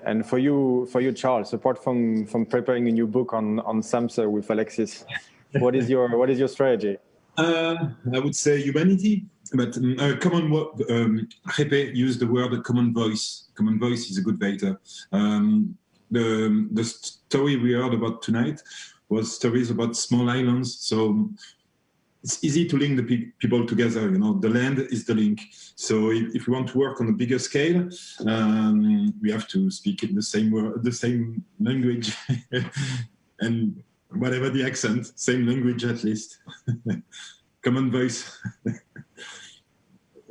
and for you, Charles. Apart from preparing a new book on Samsa with Alexis, what is your strategy? I would say humanity, but common. Jeppe used the word common voice. Common voice is a good data. The story we heard about tonight was stories about small islands, so it's easy to link the people together. You know, the land is the link. So if we want to work on a bigger scale, we have to speak in the same language, and whatever the accent, same language at least. Common voice.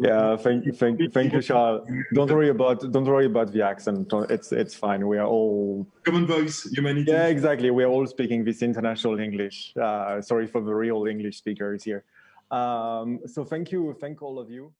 Yeah, thank you, Charles. Don't worry about the accent. It's fine. We are all common voice, humanity. Yeah, exactly. We are all speaking this international English. Sorry for the real English speakers here. So thank all of you.